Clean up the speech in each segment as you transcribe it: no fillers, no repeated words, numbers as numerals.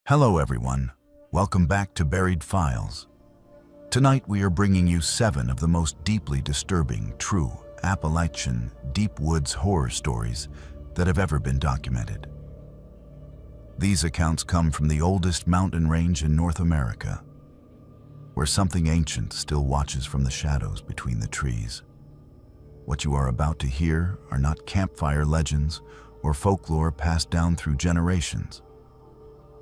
Hello everyone, welcome back to Buried Files. Tonight we are bringing you 7 of the most deeply disturbing, true Appalachian deep woods horror stories that have ever been documented. These accounts come from the oldest mountain range in North America, where something ancient still watches from the shadows between the trees. What you are about to hear are not campfire legends or folklore passed down through generations,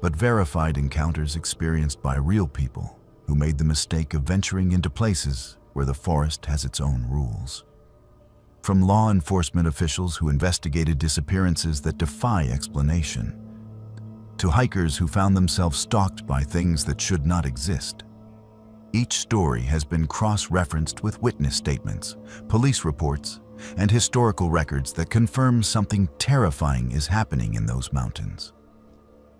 but verified encounters experienced by real people who made the mistake of venturing into places where the forest has its own rules. From law enforcement officials who investigated disappearances that defy explanation, to hikers who found themselves stalked by things that should not exist, each story has been cross-referenced with witness statements, police reports, and historical records that confirm something terrifying is happening in those mountains.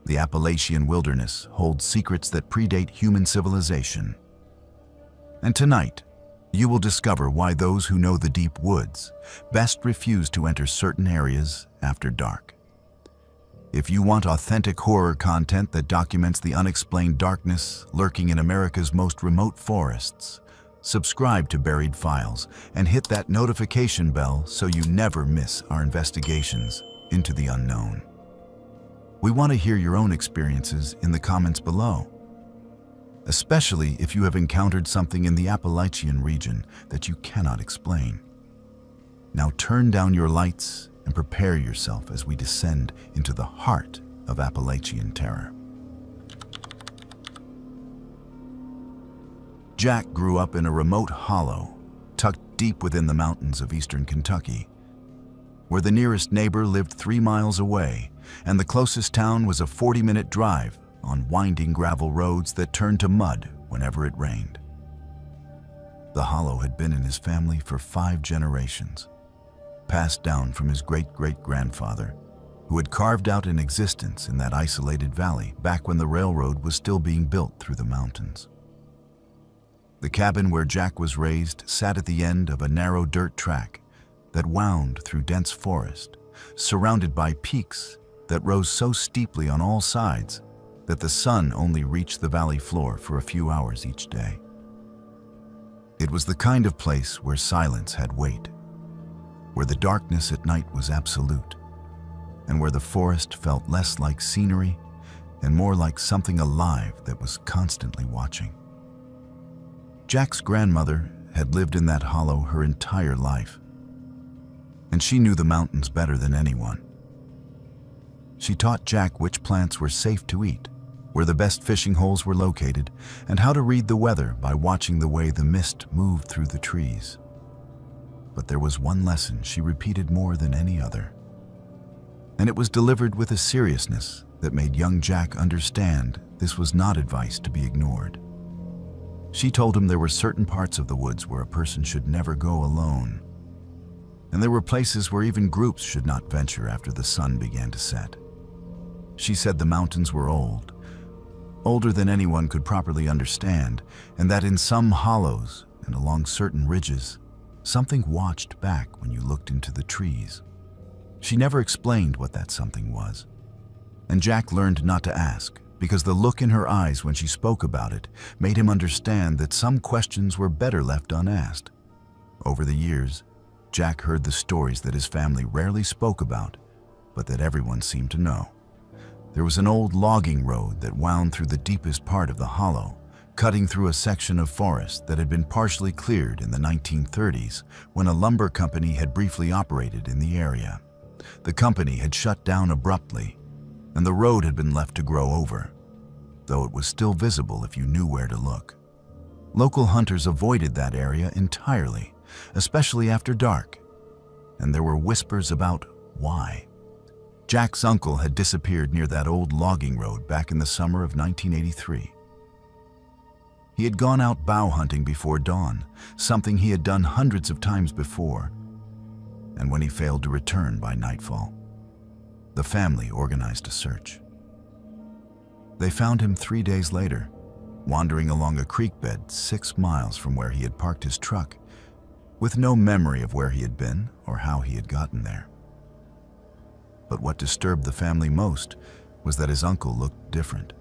The Appalachian wilderness holds secrets that predate human civilization. And tonight, you will discover why those who know the deep woods best refuse to enter certain areas after dark. If you want authentic horror content that documents the unexplained darkness lurking in America's most remote forests, subscribe to Buried Files and hit that notification bell so you never miss our investigations into the unknown. We want to hear your own experiences in the comments below, especially if you have encountered something in the Appalachian region that you cannot explain. Now turn down your lights and prepare yourself as we descend into the heart of Appalachian terror. Jack grew up in a remote hollow, tucked deep within the mountains of eastern Kentucky, where the nearest neighbor lived 3 miles away, and the closest town was a 40-minute drive on winding gravel roads that turned to mud whenever it rained. The hollow had been in his family for 5 generations, passed down from his great-great-grandfather, who had carved out an existence in that isolated valley back when the railroad was still being built through the mountains. The cabin where Jack was raised sat at the end of a narrow dirt track that wound through dense forest, surrounded by peaks that rose so steeply on all sides that the sun only reached the valley floor for a few hours each day. It was the kind of place where silence had weight, where the darkness at night was absolute, and where the forest felt less like scenery and more like something alive that was constantly watching. Jack's grandmother had lived in that hollow her entire life, and she knew the mountains better than anyone. She taught Jack which plants were safe to eat, where the best fishing holes were located, and how to read the weather by watching the way the mist moved through the trees. But there was one lesson she repeated more than any other, and it was delivered with a seriousness that made young Jack understand this was not advice to be ignored. She told him there were certain parts of the woods where a person should never go alone, and there were places where even groups should not venture after the sun began to set. She said the mountains were old, older than anyone could properly understand, and that in some hollows and along certain ridges, something watched back when you looked into the trees. She never explained what that something was, and Jack learned not to ask, because the look in her eyes when she spoke about it made him understand that some questions were better left unasked. Over the years, Jack heard the stories that his family rarely spoke about, but that everyone seemed to know. There was an old logging road that wound through the deepest part of the hollow, cutting through a section of forest that had been partially cleared in the 1930s when a lumber company had briefly operated in the area. The company had shut down abruptly, and the road had been left to grow over, though it was still visible if you knew where to look. Local hunters avoided that area entirely, especially after dark, and there were whispers about why. Jack's uncle had disappeared near that old logging road back in the summer of 1983. He had gone out bow hunting before dawn, something he had done hundreds of times before, and when he failed to return by nightfall, the family organized a search. They found him 3 days later, wandering along a creek bed 6 miles from where he had parked his truck, with no memory of where he had been or how he had gotten there. But what disturbed the family most was that his uncle looked different.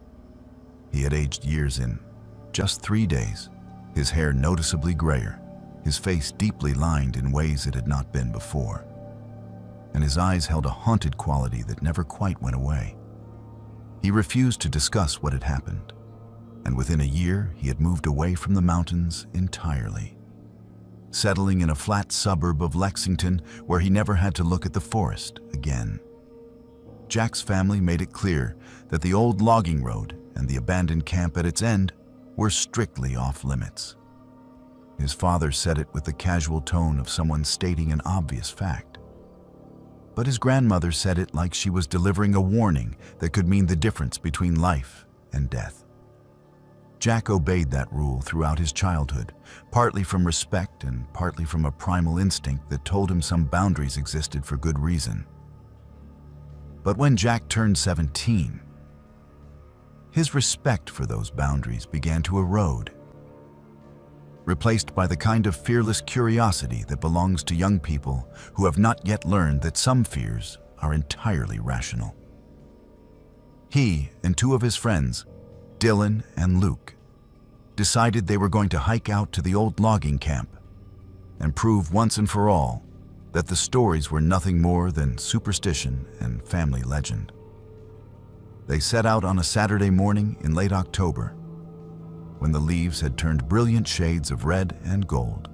He had aged years in just 3 days, his hair noticeably grayer, his face deeply lined in ways it had not been before, and his eyes held a haunted quality that never quite went away. He refused to discuss what had happened, and within a year he had moved away from the mountains entirely, settling in a flat suburb of Lexington where he never had to look at the forest again. Jack's family made it clear that the old logging road and the abandoned camp at its end were strictly off limits. His father said it with the casual tone of someone stating an obvious fact. But his grandmother said it like she was delivering a warning that could mean the difference between life and death. Jack obeyed that rule throughout his childhood, partly from respect and partly from a primal instinct that told him some boundaries existed for good reason. But when Jack turned 17, his respect for those boundaries began to erode, replaced by the kind of fearless curiosity that belongs to young people who have not yet learned that some fears are entirely rational. He and 2 of his friends, Dylan and Luke, decided they were going to hike out to the old logging camp and prove once and for all that the stories were nothing more than superstition and family legend. They set out on a Saturday morning in late October, when the leaves had turned brilliant shades of red and gold,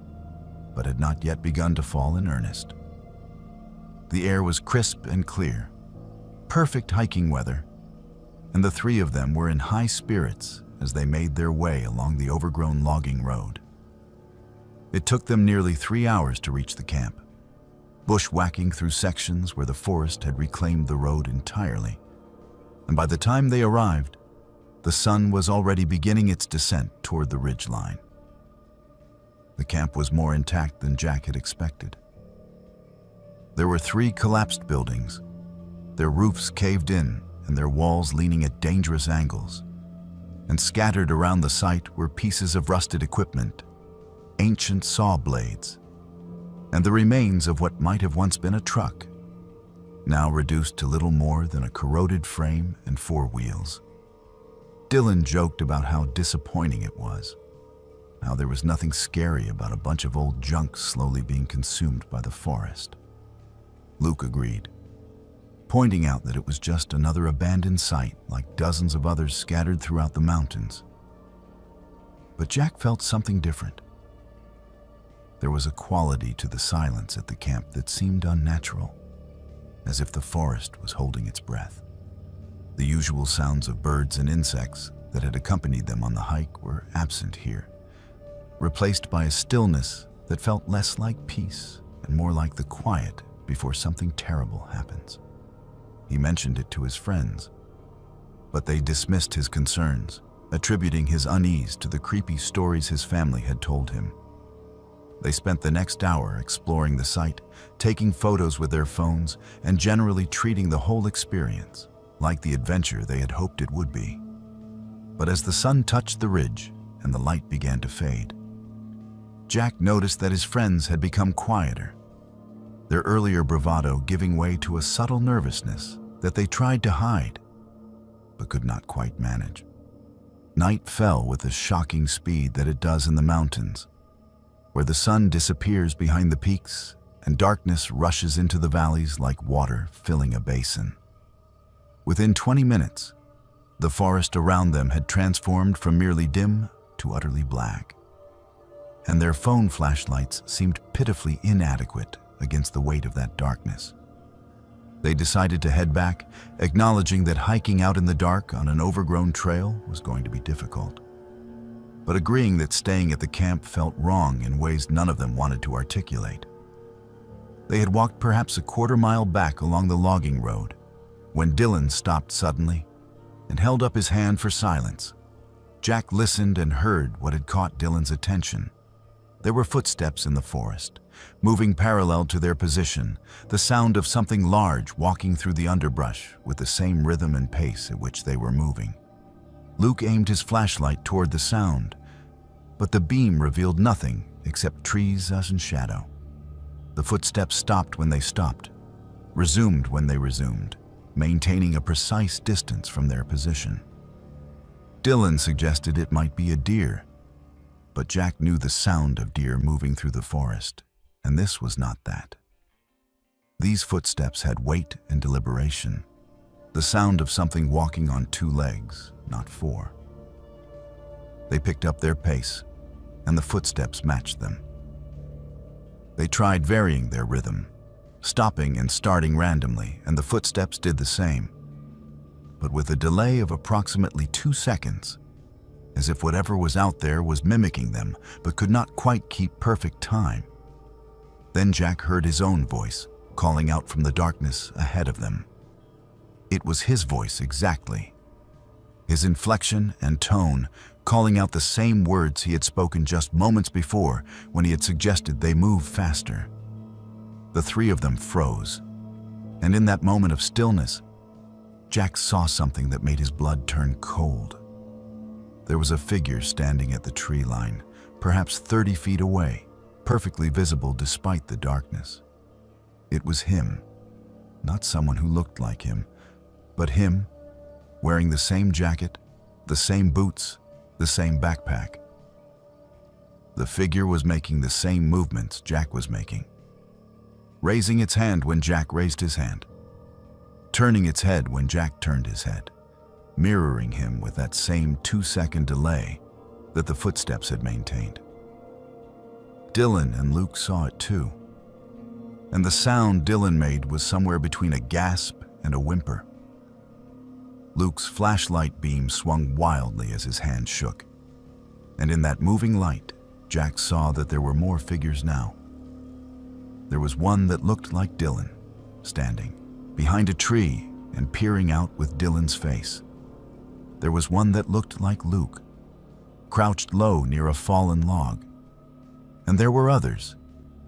but had not yet begun to fall in earnest. The air was crisp and clear, perfect hiking weather, and the 3 of them were in high spirits as they made their way along the overgrown logging road. It took them nearly 3 hours to reach the camp, bushwhacking through sections where the forest had reclaimed the road entirely, and by the time they arrived, the sun was already beginning its descent toward the ridge line. The camp was more intact than Jack had expected. There were 3 collapsed buildings, their roofs caved in and their walls leaning at dangerous angles, and scattered around the site were pieces of rusted equipment, ancient saw blades, and the remains of what might have once been a truck, now reduced to little more than a corroded frame and 4 wheels. Dylan joked about how disappointing it was, how there was nothing scary about a bunch of old junk slowly being consumed by the forest. Luke agreed, pointing out that it was just another abandoned site like dozens of others scattered throughout the mountains. But Jack felt something different. There was a quality to the silence at the camp that seemed unnatural, as if the forest was holding its breath. The usual sounds of birds and insects that had accompanied them on the hike were absent here, replaced by a stillness that felt less like peace and more like the quiet before something terrible happens. He mentioned it to his friends, but they dismissed his concerns, attributing his unease to the creepy stories his family had told him. They spent the next hour exploring the site, taking photos with their phones, and generally treating the whole experience like the adventure they had hoped it would be. But as the sun touched the ridge and the light began to fade, Jack noticed that his friends had become quieter, their earlier bravado giving way to a subtle nervousness that they tried to hide, but could not quite manage. Night fell with the shocking speed that it does in the mountains, where the sun disappears behind the peaks and darkness rushes into the valleys like water filling a basin. Within 20 minutes, the forest around them had transformed from merely dim to utterly black, and their phone flashlights seemed pitifully inadequate against the weight of that darkness. They decided to head back, acknowledging that hiking out in the dark on an overgrown trail was going to be difficult, but agreeing that staying at the camp felt wrong in ways none of them wanted to articulate. They had walked perhaps a quarter-mile back along the logging road when Dylan stopped suddenly and held up his hand for silence. Jack listened and heard what had caught Dylan's attention. There were footsteps in the forest, moving parallel to their position, the sound of something large walking through the underbrush with the same rhythm and pace at which they were moving. Luke aimed his flashlight toward the sound, but the beam revealed nothing except trees as in shadow. The footsteps stopped when they stopped, resumed when they resumed, maintaining a precise distance from their position. Dylan suggested it might be a deer, but Jack knew the sound of deer moving through the forest, and this was not that. These footsteps had weight and deliberation, the sound of something walking on 2 legs, not 4. They picked up their pace, and the footsteps matched them. They tried varying their rhythm, stopping and starting randomly, and the footsteps did the same, but with a delay of approximately 2 seconds, as if whatever was out there was mimicking them but could not quite keep perfect time. Then Jack heard his own voice calling out from the darkness ahead of them. It was his voice exactly, his inflection and tone calling out the same words he had spoken just moments before when he had suggested they move faster. The 3 of them froze, and in that moment of stillness, Jack saw something that made his blood turn cold. There was a figure standing at the tree line, perhaps 30 feet away, perfectly visible despite the darkness. It was him, not someone who looked like him, but him, wearing the same jacket, the same boots, the same backpack. The figure was making the same movements Jack was making, raising its hand when Jack raised his hand, turning its head when Jack turned his head, mirroring him with that same 2-second delay that the footsteps had maintained. Dylan and Luke saw it too, and the sound Dylan made was somewhere between a gasp and a whimper. Luke's flashlight beam swung wildly as his hand shook, and in that moving light, Jack saw that there were more figures now. There was one that looked like Dylan, standing behind a tree and peering out with Dylan's face. There was one that looked like Luke, crouched low near a fallen log. And there were others,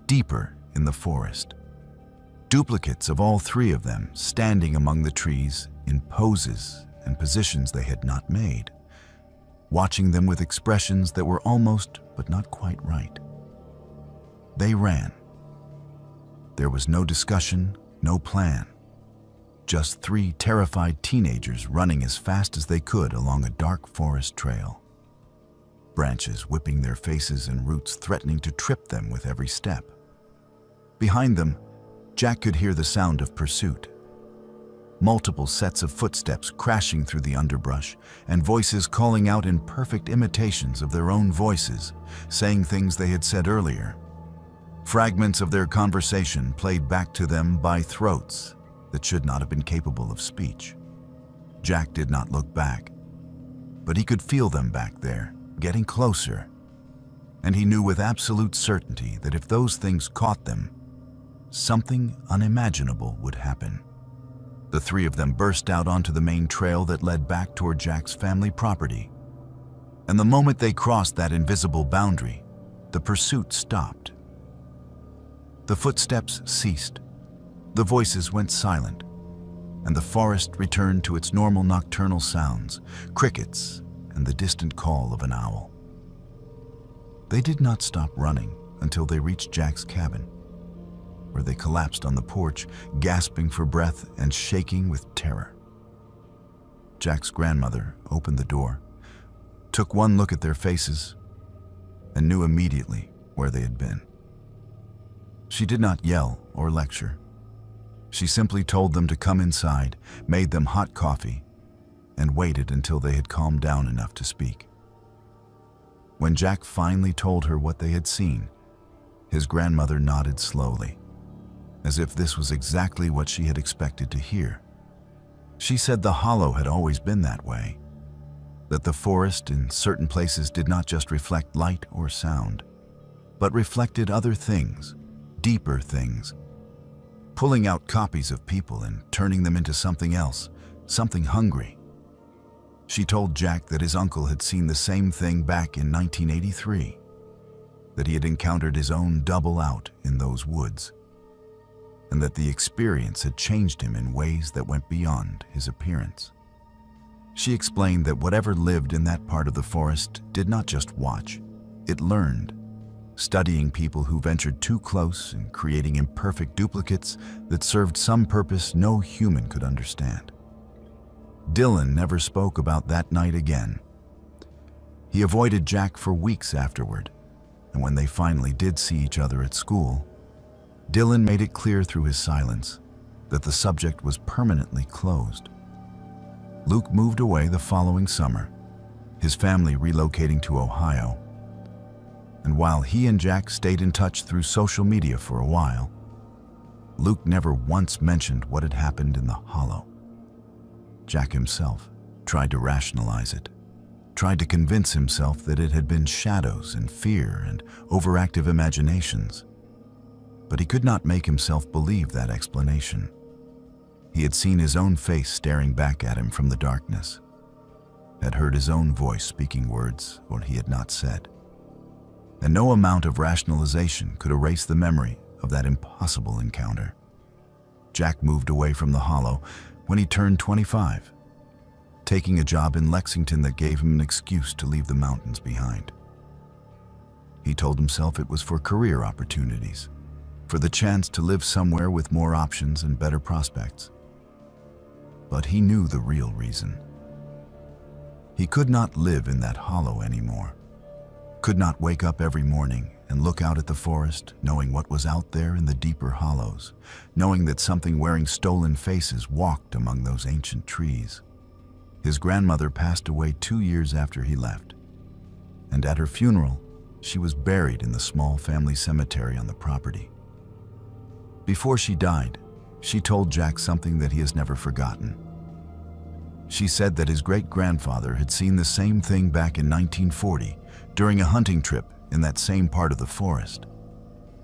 deeper in the forest. Duplicates of all 3 of them standing among the trees in poses and positions they had not made, watching them with expressions that were almost but not quite right. They ran. There was no discussion, no plan. Just 3 terrified teenagers running as fast as they could along a dark forest trail. Branches whipping their faces and roots threatening to trip them with every step. Behind them, Jack could hear the sound of pursuit. Multiple sets of footsteps crashing through the underbrush, and voices calling out in perfect imitations of their own voices, saying things they had said earlier. Fragments of their conversation played back to them by throats that should not have been capable of speech. Jack did not look back, but he could feel them back there, getting closer, and he knew with absolute certainty that if those things caught them, something unimaginable would happen. The 3 of them burst out onto the main trail that led back toward Jack's family property, and the moment they crossed that invisible boundary, the pursuit stopped. The footsteps ceased, the voices went silent, and the forest returned to its normal nocturnal sounds, crickets, and the distant call of an owl. They did not stop running until they reached Jack's cabin, where they collapsed on the porch, gasping for breath and shaking with terror. Jack's grandmother opened the door, took one look at their faces, and knew immediately where they had been. She did not yell or lecture. She simply told them to come inside, made them hot coffee, and waited until they had calmed down enough to speak. When Jack finally told her what they had seen, his grandmother nodded slowly, as if this was exactly what she had expected to hear. She said the hollow had always been that way, that the forest in certain places did not just reflect light or sound, but reflected other things, deeper things, pulling out copies of people and turning them into something else, something hungry. She told Jack that his uncle had seen the same thing back in 1983, that he had encountered his own double out in those woods, and that the experience had changed him in ways that went beyond his appearance. She explained that whatever lived in that part of the forest did not just watch, it learned, studying people who ventured too close and creating imperfect duplicates that served some purpose no human could understand. Dylan never spoke about that night again, He avoided Jack for weeks afterward, and when they finally did see each other at school, Dylan made it clear through his silence that the subject was permanently closed. Luke moved away the following summer, his family relocating to Ohio. And while he and Jack stayed in touch through social media for a while, Luke never once mentioned what had happened in the hollow. Jack himself tried to rationalize it, tried to convince himself that it had been shadows and fear and overactive imaginations. But he could not make himself believe that explanation. He had seen his own face staring back at him from the darkness, had heard his own voice speaking words what he had not said. And no amount of rationalization could erase the memory of that impossible encounter. Jack moved away from the hollow when he turned 25, taking a job in Lexington that gave him an excuse to leave the mountains behind. He told himself it was for career opportunities, for the chance to live somewhere with more options and better prospects. But he knew the real reason. He could not live in that hollow anymore, could not wake up every morning and look out at the forest, knowing what was out there in the deeper hollows, knowing that something wearing stolen faces walked among those ancient trees. His grandmother passed away 2 years after he left, and at her funeral, she was buried in the small family cemetery on the property. Before she died, she told Jack something that he has never forgotten. She said that his great-grandfather had seen the same thing back in 1940 during a hunting trip in that same part of the forest.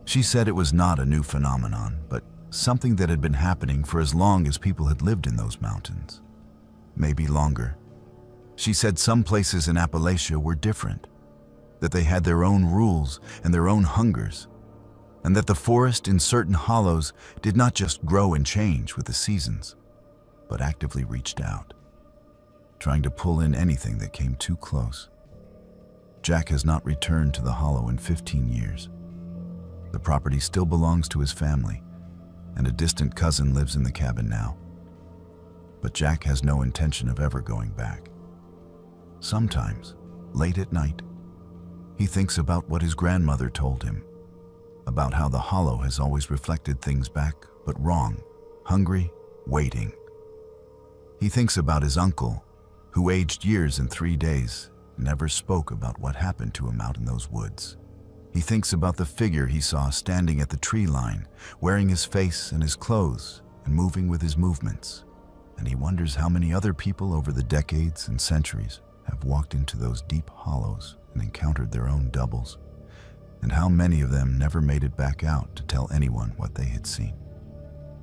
She said it was not a new phenomenon, but something that had been happening for as long as people had lived in those mountains. Maybe longer. She said some places in Appalachia were different, that they had their own rules and their own hungers, and that the forest in certain hollows did not just grow and change with the seasons, but actively reached out, trying to pull in anything that came too close. Jack has not returned to the hollow in 15 years. The property still belongs to his family, and a distant cousin lives in the cabin now. But Jack has no intention of ever going back. Sometimes, late at night, he thinks about what his grandmother told him, about how the hollow has always reflected things back, but wrong, hungry, waiting. He thinks about his uncle, who aged years in 3 days, never spoke about what happened to him out in those woods. He thinks about the figure he saw standing at the tree line, wearing his face and his clothes and moving with his movements. And he wonders how many other people over the decades and centuries have walked into those deep hollows and encountered their own doubles, and how many of them never made it back out to tell anyone what they had seen.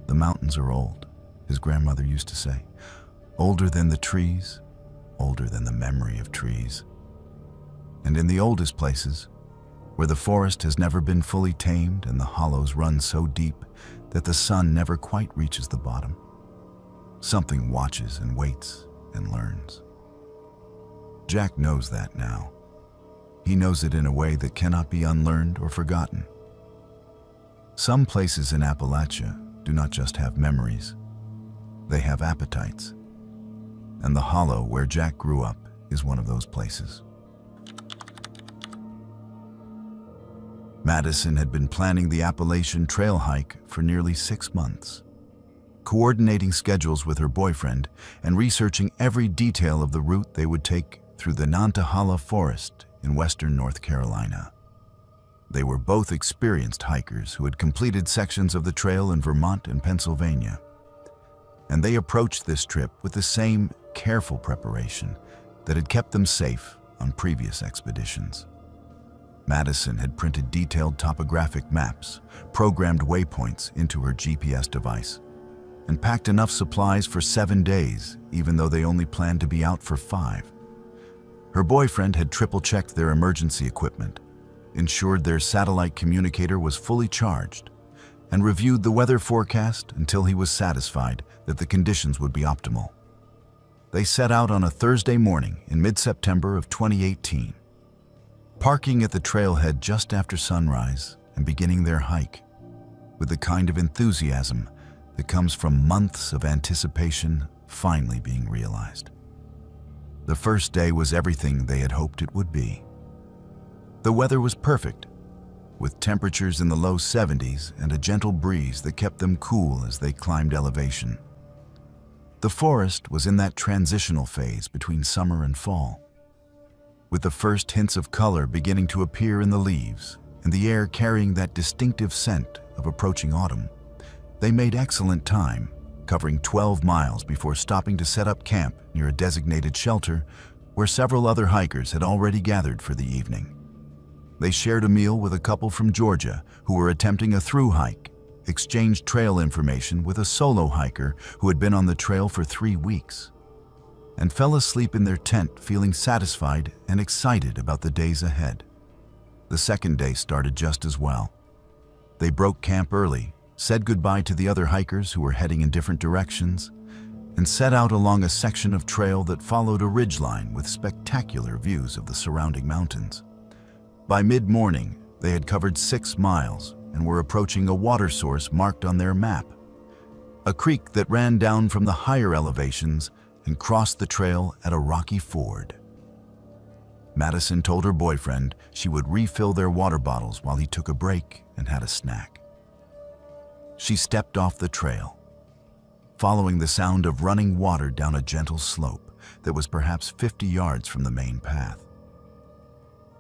The mountains are old, his grandmother used to say, older than the trees, older than the memory of trees. And in the oldest places, where the forest has never been fully tamed and the hollows run so deep that the sun never quite reaches the bottom, something watches and waits and learns. Jack knows that now. He knows it in a way that cannot be unlearned or forgotten. Some places in Appalachia do not just have memories, they have appetites. And the hollow where Jack grew up is one of those places. Madison had been planning the Appalachian trail hike for nearly 6 months, coordinating schedules with her boyfriend and researching every detail of the route they would take through the Nantahala Forest in western North Carolina. They were both experienced hikers who had completed sections of the trail in Vermont and Pennsylvania, and they approached this trip with the same careful preparation that had kept them safe on previous expeditions. Madison had printed detailed topographic maps, programmed waypoints into her GPS device, and packed enough supplies for 7 days, even though they only planned to be out for 5. Her boyfriend had triple-checked their emergency equipment, ensured their satellite communicator was fully charged, and reviewed the weather forecast until he was satisfied that the conditions would be optimal. They set out on a Thursday morning in mid-September of 2018, parking at the trailhead just after sunrise and beginning their hike with the kind of enthusiasm that comes from months of anticipation finally being realized. The first day was everything they had hoped it would be. The weather was perfect, with temperatures in the low 70s and a gentle breeze that kept them cool as they climbed elevation. The forest was in that transitional phase between summer and fall, with the first hints of color beginning to appear in the leaves and the air carrying that distinctive scent of approaching autumn. They made excellent time, covering 12 miles before stopping to set up camp near a designated shelter where several other hikers had already gathered for the evening. They shared a meal with a couple from Georgia who were attempting a through hike, exchanged trail information with a solo hiker who had been on the trail for 3 weeks, and fell asleep in their tent feeling satisfied and excited about the days ahead. The second day started just as well. They broke camp early, said goodbye to the other hikers who were heading in different directions, and set out along a section of trail that followed a ridgeline with spectacular views of the surrounding mountains. By mid-morning, they had covered 6 miles and were approaching a water source marked on their map, a creek that ran down from the higher elevations and crossed the trail at a rocky ford. Madison told her boyfriend she would refill their water bottles while he took a break and had a snack. She stepped off the trail, following the sound of running water down a gentle slope that was perhaps 50 yards from the main path.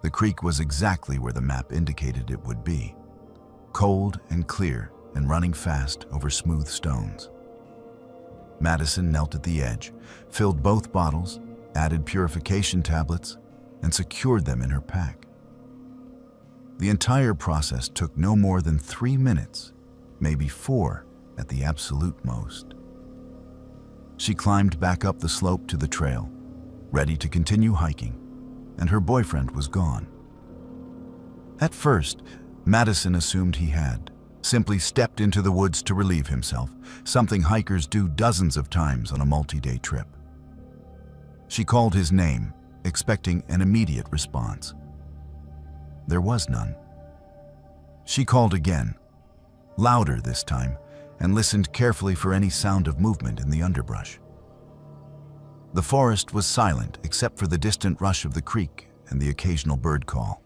The creek was exactly where the map indicated it would be, cold and clear and running fast over smooth stones. Madison knelt at the edge, filled both bottles, added purification tablets, and secured them in her pack. The entire process took no more than 3 minutes, maybe 4 at the absolute most. She climbed back up the slope to the trail, ready to continue hiking, and her boyfriend was gone. At first, Madison assumed he had simply stepped into the woods to relieve himself, something hikers do dozens of times on a multi-day trip. She called his name, expecting an immediate response. There was none. She called again, louder this time, and listened carefully for any sound of movement in the underbrush. The forest was silent except for the distant rush of the creek and the occasional bird call.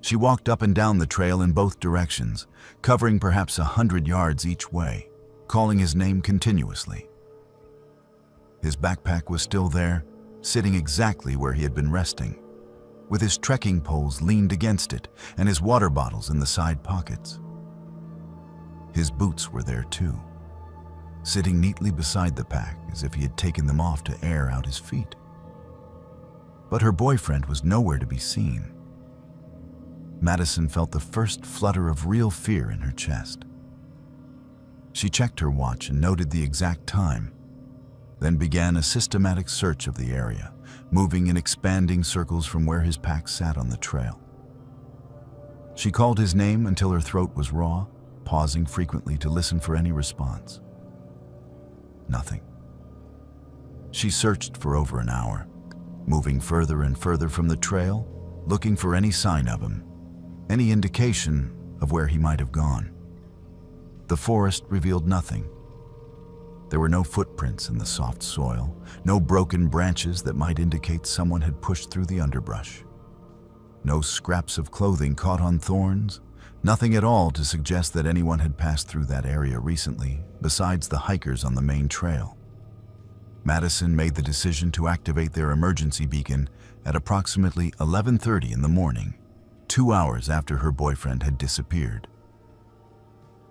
She walked up and down the trail in both directions, covering perhaps 100 yards each way, calling his name continuously. His backpack was still there, sitting exactly where he had been resting, with his trekking poles leaned against it and his water bottles in the side pockets. His boots were there too, sitting neatly beside the pack as if he had taken them off to air out his feet. But her boyfriend was nowhere to be seen. Madison felt the first flutter of real fear in her chest. She checked her watch and noted the exact time, then began a systematic search of the area, moving in expanding circles from where his pack sat on the trail. She called his name until her throat was raw, pausing frequently to listen for any response. Nothing. She searched for over an hour, moving further and further from the trail, looking for any sign of him, any indication of where he might have gone. The forest revealed nothing. There were no footprints in the soft soil, no broken branches that might indicate someone had pushed through the underbrush. No scraps of clothing caught on thorns, nothing at all to suggest that anyone had passed through that area recently, besides the hikers on the main trail. Madison made the decision to activate their emergency beacon at approximately 11:30 in the morning, 2 hours after her boyfriend had disappeared.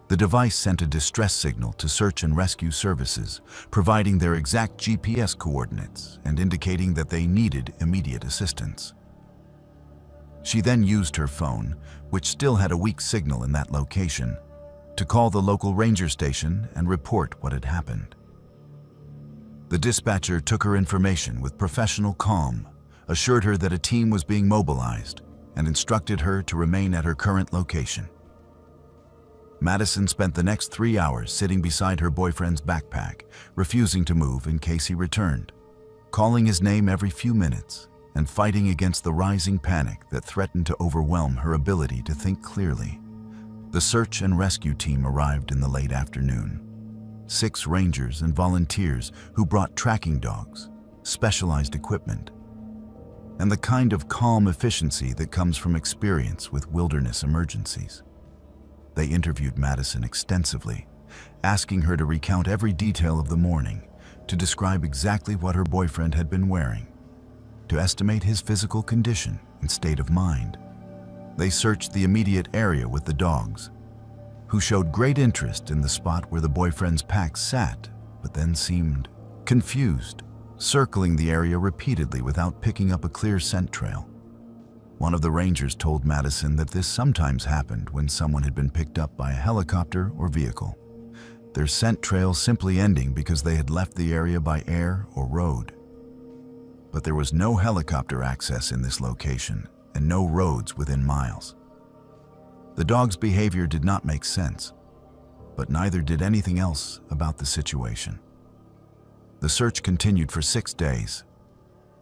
The device sent a distress signal to search and rescue services, providing their exact GPS coordinates and indicating that they needed immediate assistance. She then used her phone, which still had a weak signal in that location, to call the local ranger station and report what had happened. The dispatcher took her information with professional calm, assured her that a team was being mobilized, and instructed her to remain at her current location. Madison spent the next 3 hours sitting beside her boyfriend's backpack, refusing to move in case he returned, calling his name every few minutes, and fighting against the rising panic that threatened to overwhelm her ability to think clearly. The search and rescue team arrived in the late afternoon. 6 rangers and volunteers who brought tracking dogs, specialized equipment, and the kind of calm efficiency that comes from experience with wilderness emergencies. They interviewed Madison extensively, asking her to recount every detail of the morning, to describe exactly what her boyfriend had been wearing, to estimate his physical condition and state of mind. They searched the immediate area with the dogs, who showed great interest in the spot where the boyfriend's pack sat, but then seemed confused, circling the area repeatedly without picking up a clear scent trail. One of the rangers told Madison that this sometimes happened when someone had been picked up by a helicopter or vehicle, their scent trail simply ending because they had left the area by air or road. But there was no helicopter access in this location and no roads within miles. The dog's behavior did not make sense, but neither did anything else about the situation. The search continued for 6 days.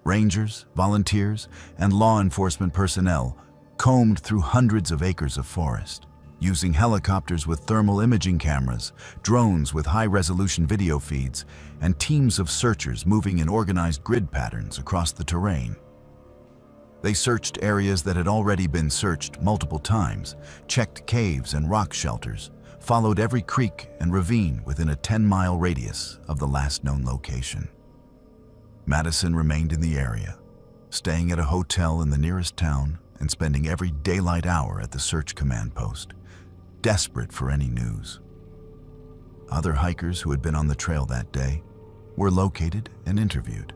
Rangers, volunteers, and law enforcement personnel combed through hundreds of acres of forest, using helicopters with thermal imaging cameras, drones with high-resolution video feeds, and teams of searchers moving in organized grid patterns across the terrain. They searched areas that had already been searched multiple times, checked caves and rock shelters, followed every creek and ravine within a 10-mile radius of the last known location. Madison remained in the area, staying at a hotel in the nearest town and spending every daylight hour at the search command post, desperate for any news. Other hikers who had been on the trail that day were located and interviewed.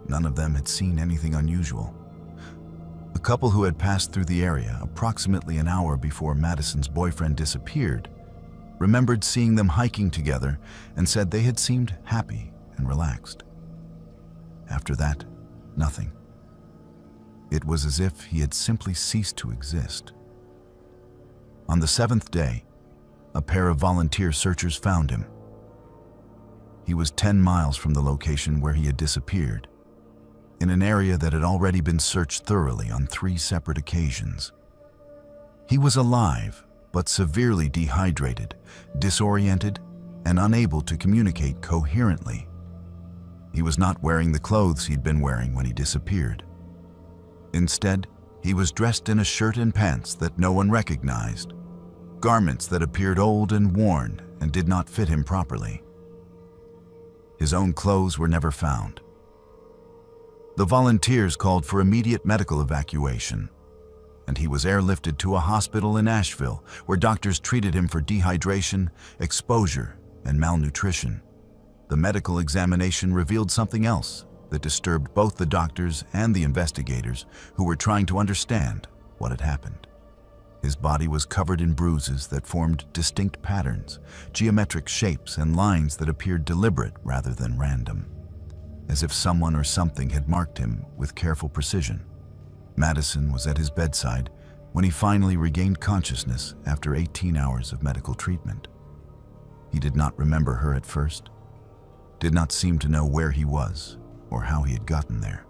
None of them had seen anything unusual. A couple who had passed through the area approximately an hour before Madison's boyfriend disappeared remembered seeing them hiking together and said they had seemed happy and relaxed. After that, nothing. It was as if he had simply ceased to exist. On the 7th day, a pair of volunteer searchers found him. He was 10 miles from the location where he had disappeared, in an area that had already been searched thoroughly on 3 separate occasions. He was alive, but severely dehydrated, disoriented, and unable to communicate coherently. He was not wearing the clothes he'd been wearing when he disappeared. Instead, he was dressed in a shirt and pants that no one recognized, garments that appeared old and worn and did not fit him properly. His own clothes were never found. The volunteers called for immediate medical evacuation, and he was airlifted to a hospital in Asheville where doctors treated him for dehydration, exposure, and malnutrition. The medical examination revealed something else that disturbed both the doctors and the investigators who were trying to understand what had happened. His body was covered in bruises that formed distinct patterns, geometric shapes, and lines that appeared deliberate rather than random, as if someone or something had marked him with careful precision. Madison was at his bedside when he finally regained consciousness after 18 hours of medical treatment. He did not remember her at first, did not seem to know where he was or how he had gotten there.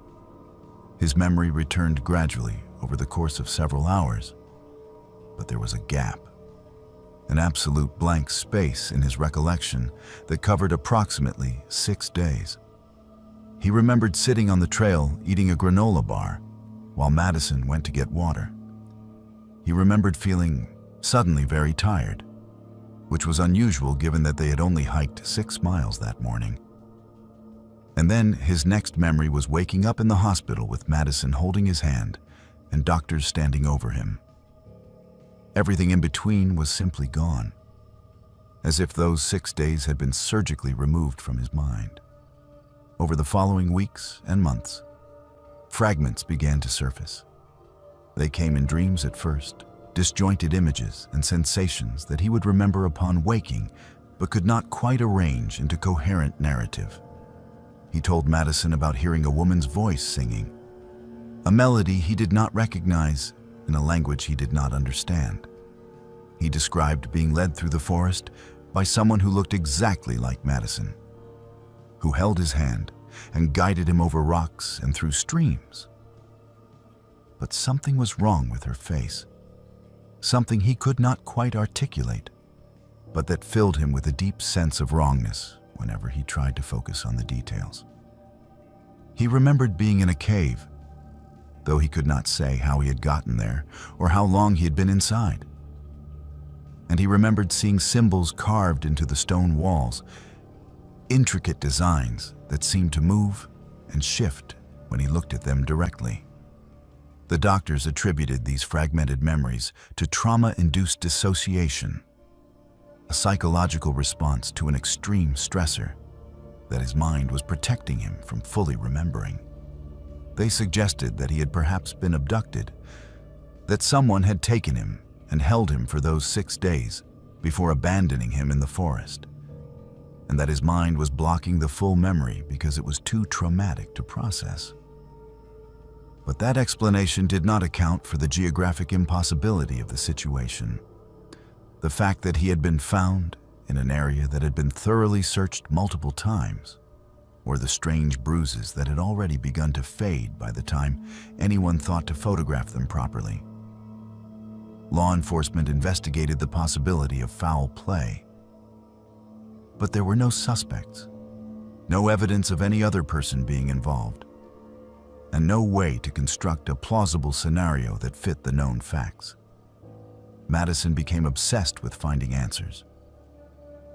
His memory returned gradually over the course of several hours, but there was a gap, an absolute blank space in his recollection that covered approximately 6 days. He remembered sitting on the trail eating a granola bar while Madison went to get water. He remembered feeling suddenly very tired, which was unusual given that they had only hiked 6 miles that morning. And then his next memory was waking up in the hospital with Madison holding his hand and doctors standing over him. Everything in between was simply gone, as if those 6 days had been surgically removed from his mind. Over the following weeks and months, fragments began to surface. They came in dreams at first, disjointed images and sensations that he would remember upon waking, but could not quite arrange into coherent narrative. He told Madison about hearing a woman's voice singing, a melody he did not recognize in a language he did not understand. He described being led through the forest by someone who looked exactly like Madison, who held his hand and guided him over rocks and through streams. But something was wrong with her face, something he could not quite articulate, but that filled him with a deep sense of wrongness whenever he tried to focus on the details. He remembered being in a cave, though he could not say how he had gotten there or how long he had been inside. And he remembered seeing symbols carved into the stone walls, intricate designs that seemed to move and shift when he looked at them directly. The doctors attributed these fragmented memories to trauma-induced dissociation, a psychological response to an extreme stressor that his mind was protecting him from fully remembering. They suggested that he had perhaps been abducted, that someone had taken him and held him for those 6 days before abandoning him in the forest, and that his mind was blocking the full memory because it was too traumatic to process. But that explanation did not account for the geographic impossibility of the situation. The fact that he had been found in an area that had been thoroughly searched multiple times, or the strange bruises that had already begun to fade by the time anyone thought to photograph them properly. Law enforcement investigated the possibility of foul play. But there were no suspects, no evidence of any other person being involved, and no way to construct a plausible scenario that fit the known facts. Madison became obsessed with finding answers.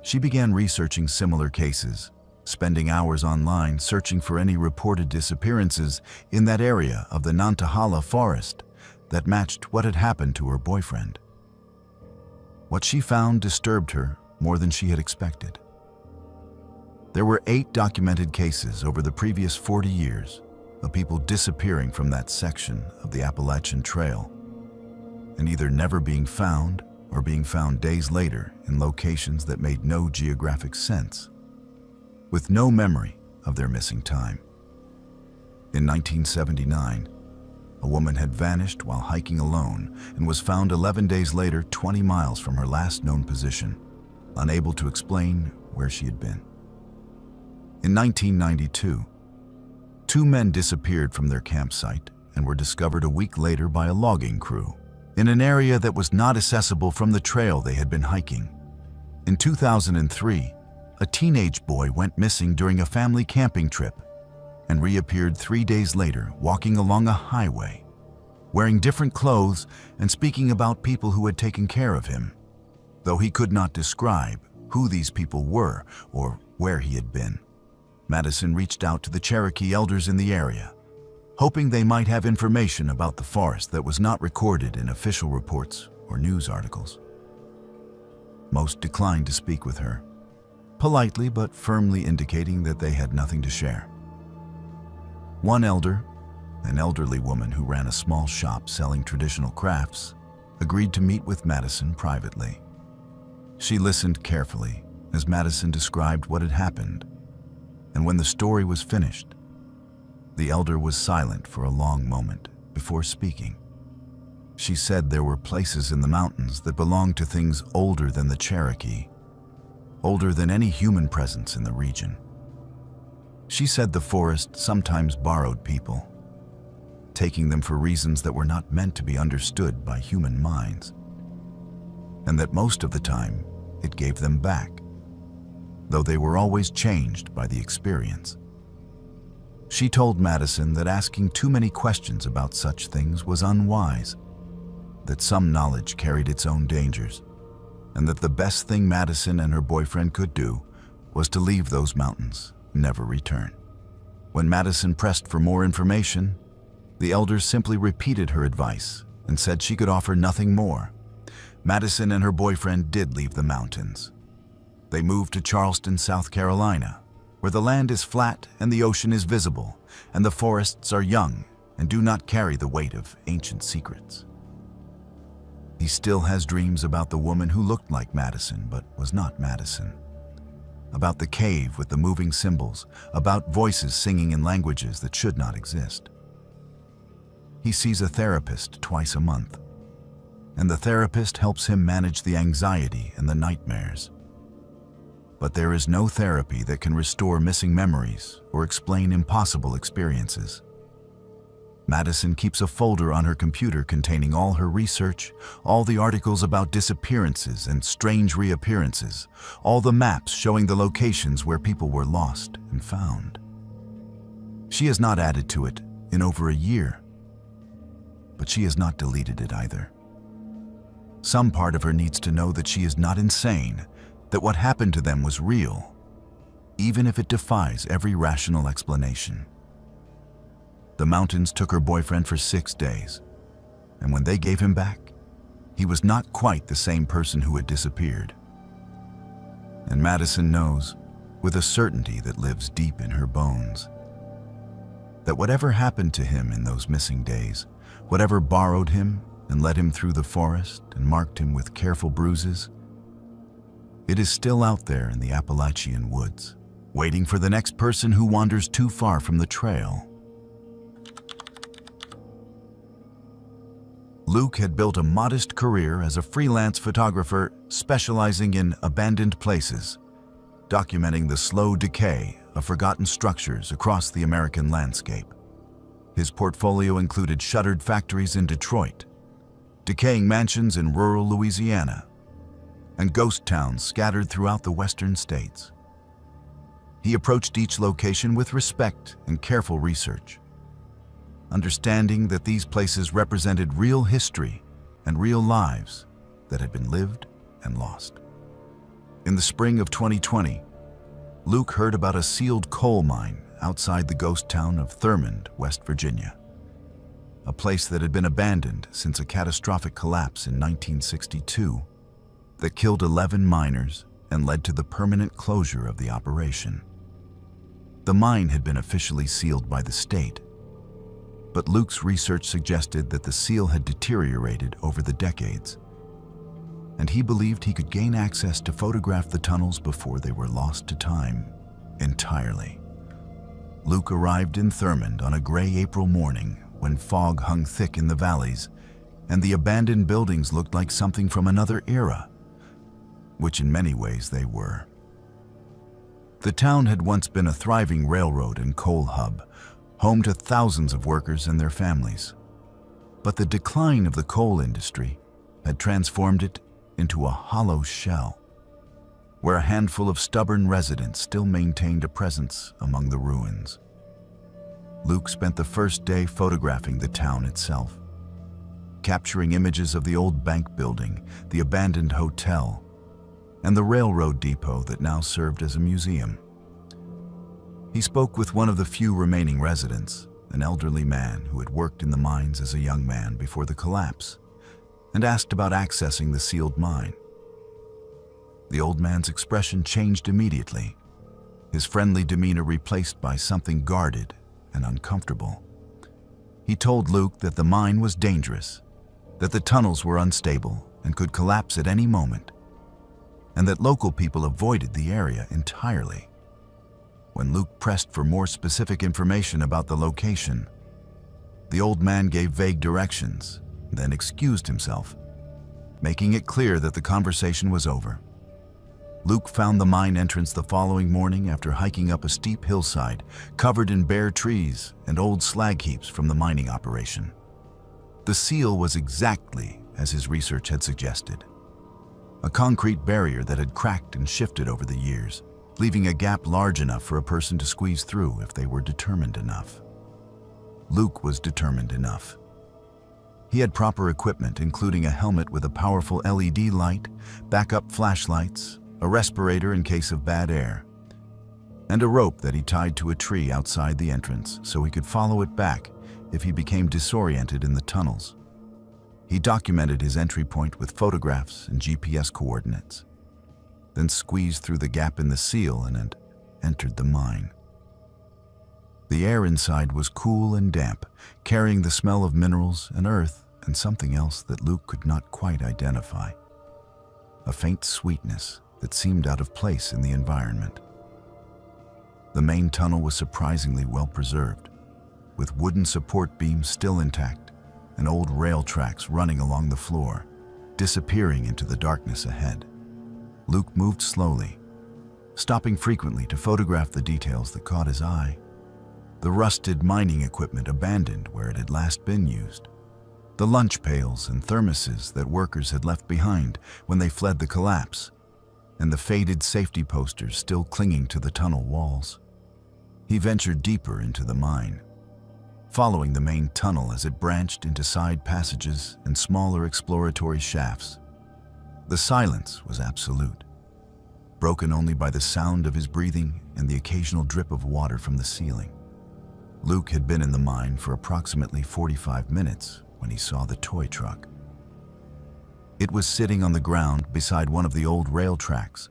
She began researching similar cases, spending hours online searching for any reported disappearances in that area of the Nantahala forest that matched what had happened to her boyfriend. What she found disturbed her more than she had expected. There were 8 documented cases over the previous 40 years of people disappearing from that section of the Appalachian Trail, and either never being found or being found days later in locations that made no geographic sense, with no memory of their missing time. In 1979, a woman had vanished while hiking alone and was found 11 days later 20 miles from her last known position, unable to explain where she had been. In 1992, 2 men disappeared from their campsite and were discovered a week later by a logging crew in an area that was not accessible from the trail they had been hiking. In 2003, a teenage boy went missing during a family camping trip and reappeared 3 days later walking along a highway, wearing different clothes and speaking about people who had taken care of him, though he could not describe who these people were or where he had been. Madison reached out to the Cherokee elders in the area, hoping they might have information about the forest that was not recorded in official reports or news articles. Most declined to speak with her, politely but firmly indicating that they had nothing to share. One elder, an elderly woman who ran a small shop selling traditional crafts, agreed to meet with Madison privately. She listened carefully as Madison described what had happened, and when the story was finished, the elder was silent for a long moment before speaking. She said there were places in the mountains that belonged to things older than the Cherokee, older than any human presence in the region. She said the forest sometimes borrowed people, taking them for reasons that were not meant to be understood by human minds, and that most of the time it gave them back, though they were always changed by the experience. She told Madison that asking too many questions about such things was unwise, that some knowledge carried its own dangers, and that the best thing Madison and her boyfriend could do was to leave those mountains and never return. When Madison pressed for more information, the elders simply repeated her advice and said she could offer nothing more. Madison and her boyfriend did leave the mountains. They moved to Charleston, South Carolina, where the land is flat and the ocean is visible, and the forests are young and do not carry the weight of ancient secrets. He still has dreams about the woman who looked like Madison but was not Madison, about the cave with the moving symbols, about voices singing in languages that should not exist. He sees a therapist twice a month, and the therapist helps him manage the anxiety and the nightmares. But there is no therapy that can restore missing memories or explain impossible experiences. Madison keeps a folder on her computer containing all her research, all the articles about disappearances and strange reappearances, all the maps showing the locations where people were lost and found. She has not added to it in over a year, but she has not deleted it either. Some part of her needs to know that she is not insane, that what happened to them was real, even if it defies every rational explanation. The mountains took her boyfriend for 6 days, and when they gave him back, he was not quite the same person who had disappeared. And Madison knows, with a certainty that lives deep in her bones, that whatever happened to him in those missing days, whatever borrowed him and led him through the forest and marked him with careful bruises, it is still out there in the Appalachian woods, waiting for the next person who wanders too far from the trail. Luke had built a modest career as a freelance photographer specializing in abandoned places, documenting the slow decay of forgotten structures across the American landscape. His portfolio included shuttered factories in Detroit, decaying mansions in rural Louisiana, and ghost towns scattered throughout the western states. He approached each location with respect and careful research, understanding that these places represented real history and real lives that had been lived and lost. In the spring of 2020, Luke heard about a sealed coal mine outside the ghost town of Thurmond, West Virginia, a place that had been abandoned since a catastrophic collapse in 1962 that killed 11 miners and led to the permanent closure of the operation. The mine had been officially sealed by the state, but Luke's research suggested that the seal had deteriorated over the decades, and he believed he could gain access to photograph the tunnels before they were lost to time entirely. Luke arrived in Thurmond on a gray April morning when fog hung thick in the valleys and the abandoned buildings looked like something from another era, which in many ways they were. The town had once been a thriving railroad and coal hub, home to thousands of workers and their families. But the decline of the coal industry had transformed it into a hollow shell, where a handful of stubborn residents still maintained a presence among the ruins. Luke spent the first day photographing the town itself, capturing images of the old bank building, the abandoned hotel, and the railroad depot that now served as a museum. He spoke with one of the few remaining residents, an elderly man who had worked in the mines as a young man before the collapse, and asked about accessing the sealed mine. The old man's expression changed immediately, his friendly demeanor replaced by something guarded and uncomfortable. He told Luke that the mine was dangerous, that the tunnels were unstable and could collapse at any moment, and that local people avoided the area entirely. When Luke pressed for more specific information about the location, the old man gave vague directions, then excused himself, making it clear that the conversation was over. Luke found the mine entrance the following morning after hiking up a steep hillside covered in bare trees and old slag heaps from the mining operation. The seal was exactly as his research had suggested, a concrete barrier that had cracked and shifted over the years, leaving a gap large enough for a person to squeeze through if they were determined enough. Luke was determined enough. He had proper equipment, including a helmet with a powerful LED light, backup flashlights, a respirator in case of bad air, and a rope that he tied to a tree outside the entrance so he could follow it back if he became disoriented in the tunnels. He documented his entry point with photographs and GPS coordinates, then squeezed through the gap in the seal and entered the mine. The air inside was cool and damp, carrying the smell of minerals and earth and something else that Luke could not quite identify, a faint sweetness that seemed out of place in the environment. The main tunnel was surprisingly well preserved, with wooden support beams still intact and old rail tracks running along the floor, disappearing into the darkness ahead. Luke moved slowly, stopping frequently to photograph the details that caught his eye. The rusted mining equipment abandoned where it had last been used, the lunch pails and thermoses that workers had left behind when they fled the collapse, and the faded safety posters still clinging to the tunnel walls. He ventured deeper into the mine, following the main tunnel as it branched into side passages and smaller exploratory shafts. The silence was absolute, broken only by the sound of his breathing and the occasional drip of water from the ceiling. Luke had been in the mine for approximately 45 minutes when he saw the toy truck. It was sitting on the ground beside one of the old rail tracks,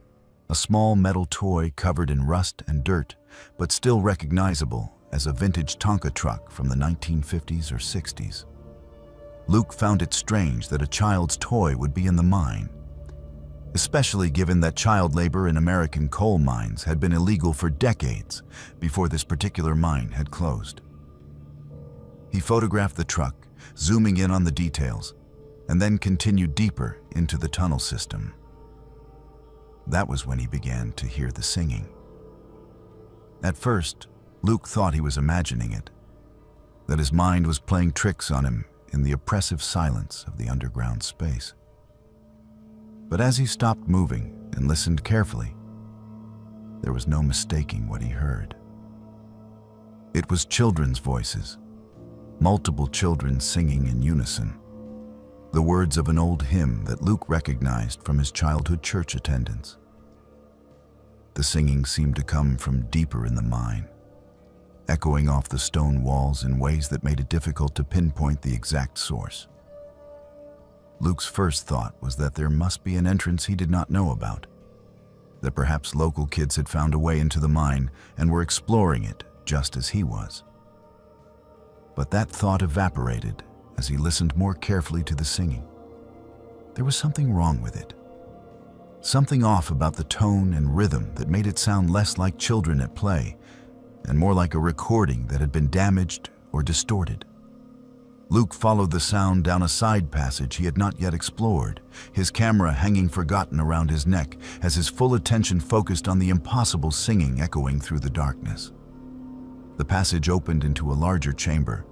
a small metal toy covered in rust and dirt, but still recognizable as a vintage Tonka truck from the 1950s or 60s. Luke found it strange that a child's toy would be in the mine, especially given that child labor in American coal mines had been illegal for decades before this particular mine had closed. He photographed the truck, zooming in on the details, and then continued deeper into the tunnel system. That was when he began to hear the singing. At first, Luke thought he was imagining it, that his mind was playing tricks on him in the oppressive silence of the underground space. But as he stopped moving and listened carefully, there was no mistaking what he heard. It was children's voices, multiple children singing in unison, the words of an old hymn that Luke recognized from his childhood church attendance. The singing seemed to come from deeper in the mine, echoing off the stone walls in ways that made it difficult to pinpoint the exact source. Luke's first thought was that there must be an entrance he did not know about, that perhaps local kids had found a way into the mine and were exploring it just as he was. But that thought evaporated as he listened more carefully to the singing. There was something wrong with it. Something off about the tone and rhythm that made it sound less like children at play and more like a recording that had been damaged or distorted. Luke followed the sound down a side passage he had not yet explored, his camera hanging forgotten around his neck as his full attention focused on the impossible singing echoing through the darkness. The passage opened into a larger chamber,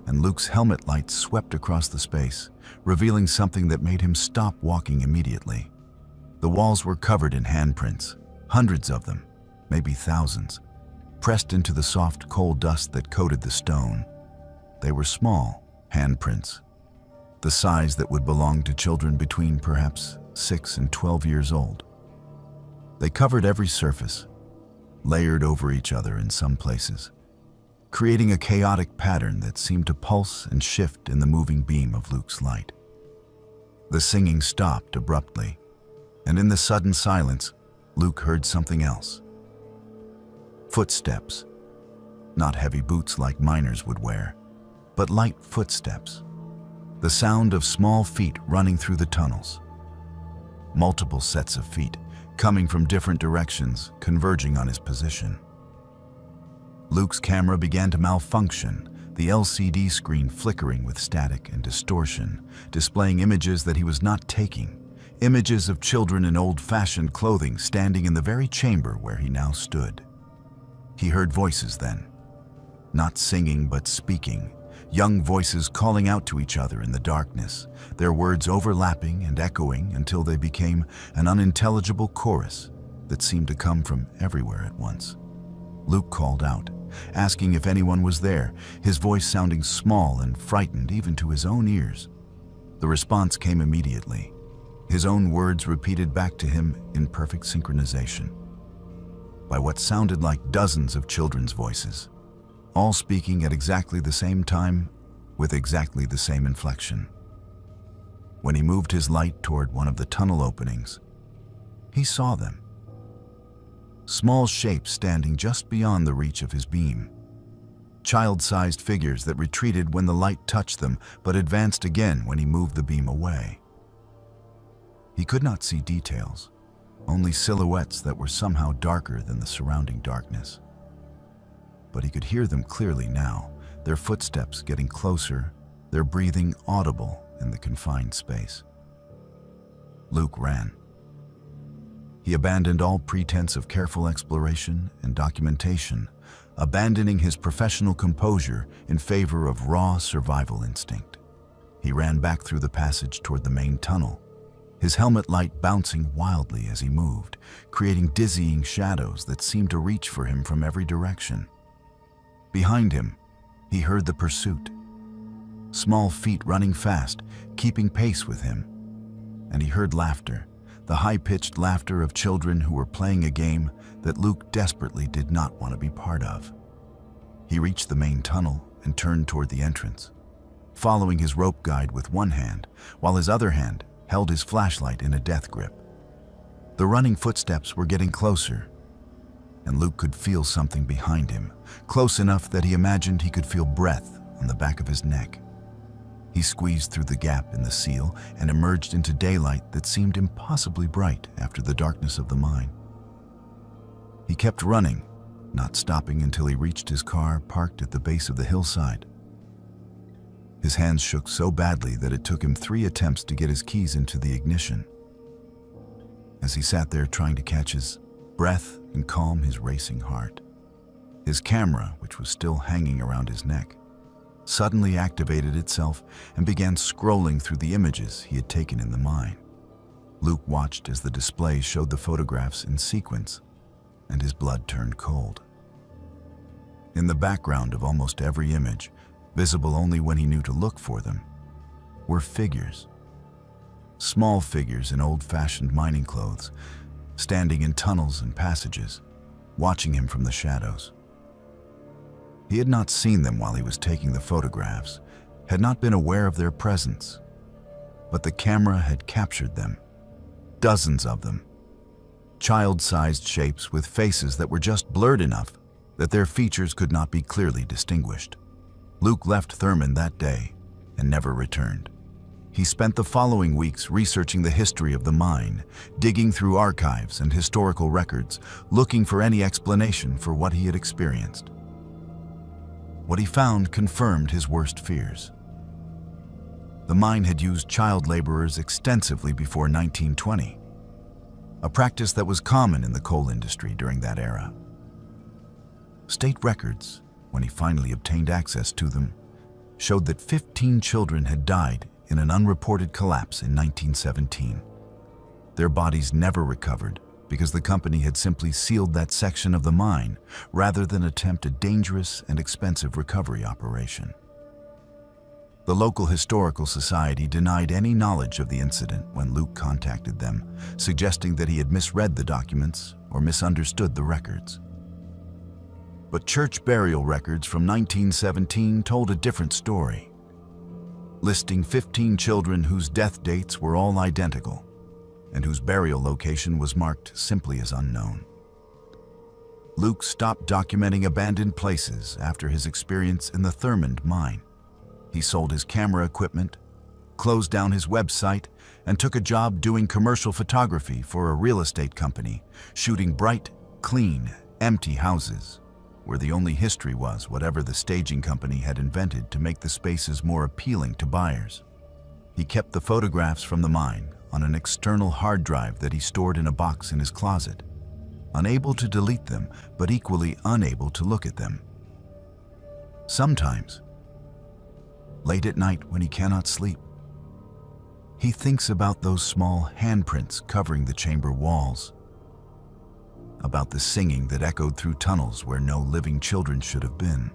and Luke's helmet light swept across the space, revealing something that made him stop walking immediately. The walls were covered in handprints, hundreds of them, maybe thousands, pressed into the soft coal dust that coated the stone. They were small handprints, the size that would belong to children between perhaps 6 and 12 years old. They covered every surface, layered over each other in some places, creating a chaotic pattern that seemed to pulse and shift in the moving beam of Luke's light. The singing stopped abruptly, and in the sudden silence, Luke heard something else. Footsteps, not heavy boots like miners would wear, but light footsteps, the sound of small feet running through the tunnels. Multiple sets of feet, coming from different directions, converging on his position. Luke's camera began to malfunction, the LCD screen flickering with static and distortion, displaying images that he was not taking, images of children in old-fashioned clothing standing in the very chamber where he now stood. He heard voices then, not singing but speaking, young voices calling out to each other in the darkness, their words overlapping and echoing until they became an unintelligible chorus that seemed to come from everywhere at once. Luke called out, asking if anyone was there, his voice sounding small and frightened even to his own ears. The response came immediately, his own words repeated back to him in perfect synchronization, by what sounded like dozens of children's voices, all speaking at exactly the same time with exactly the same inflection. When he moved his light toward one of the tunnel openings, he saw them. Small shapes standing just beyond the reach of his beam. Child-sized figures that retreated when the light touched them, but advanced again when he moved the beam away. He could not see details, only silhouettes that were somehow darker than the surrounding darkness. But he could hear them clearly now, their footsteps getting closer, their breathing audible in the confined space. Luke ran. He abandoned all pretense of careful exploration and documentation, abandoning his professional composure in favor of raw survival instinct. He ran back through the passage toward the main tunnel, his helmet light bouncing wildly as he moved, creating dizzying shadows that seemed to reach for him from every direction. Behind him, he heard the pursuit. Small feet running fast, keeping pace with him. And he heard laughter, the high-pitched laughter of children who were playing a game that Luke desperately did not want to be part of. He reached the main tunnel and turned toward the entrance, following his rope guide with one hand, while his other hand held his flashlight in a death grip. The running footsteps were getting closer, and Luke could feel something behind him, close enough that he imagined he could feel breath on the back of his neck. He squeezed through the gap in the seal and emerged into daylight that seemed impossibly bright after the darkness of the mine. He kept running, not stopping until he reached his car parked at the base of the hillside. His hands shook so badly that it took him 3 attempts to get his keys into the ignition. As he sat there trying to catch his breath and calm his racing heart, his camera, which was still hanging around his neck, suddenly activated itself and began scrolling through the images he had taken in the mine. Luke watched as the display showed the photographs in sequence, and his blood turned cold. In the background of almost every image, visible only when he knew to look for them, were figures. Small figures in old-fashioned mining clothes, standing in tunnels and passages, watching him from the shadows. He had not seen them while he was taking the photographs, had not been aware of their presence, but the camera had captured them, dozens of them, child-sized shapes with faces that were just blurred enough that their features could not be clearly distinguished. Luke left Thurman that day and never returned. He spent the following weeks researching the history of the mine, digging through archives and historical records, looking for any explanation for what he had experienced. What he found confirmed his worst fears. The mine had used child laborers extensively before 1920, a practice that was common in the coal industry during that era. State records, when he finally obtained access to them, showed that 15 children had died in an unreported collapse in 1917. Their bodies never recovered because the company had simply sealed that section of the mine rather than attempt a dangerous and expensive recovery operation. The local historical society denied any knowledge of the incident when Luke contacted them, suggesting that he had misread the documents or misunderstood the records. But church burial records from 1917 told a different story, listing 15 children whose death dates were all identical and whose burial location was marked simply as unknown. Luke stopped documenting abandoned places after his experience in the Thurmond mine. He sold his camera equipment, closed down his website, and took a job doing commercial photography for a real estate company, shooting bright, clean, empty houses, where the only history was whatever the staging company had invented to make the spaces more appealing to buyers. He kept the photographs from the mine on an external hard drive that he stored in a box in his closet, unable to delete them, but equally unable to look at them. Sometimes, late at night when he cannot sleep, he thinks about those small handprints covering the chamber walls, about the singing that echoed through tunnels where no living children should have been,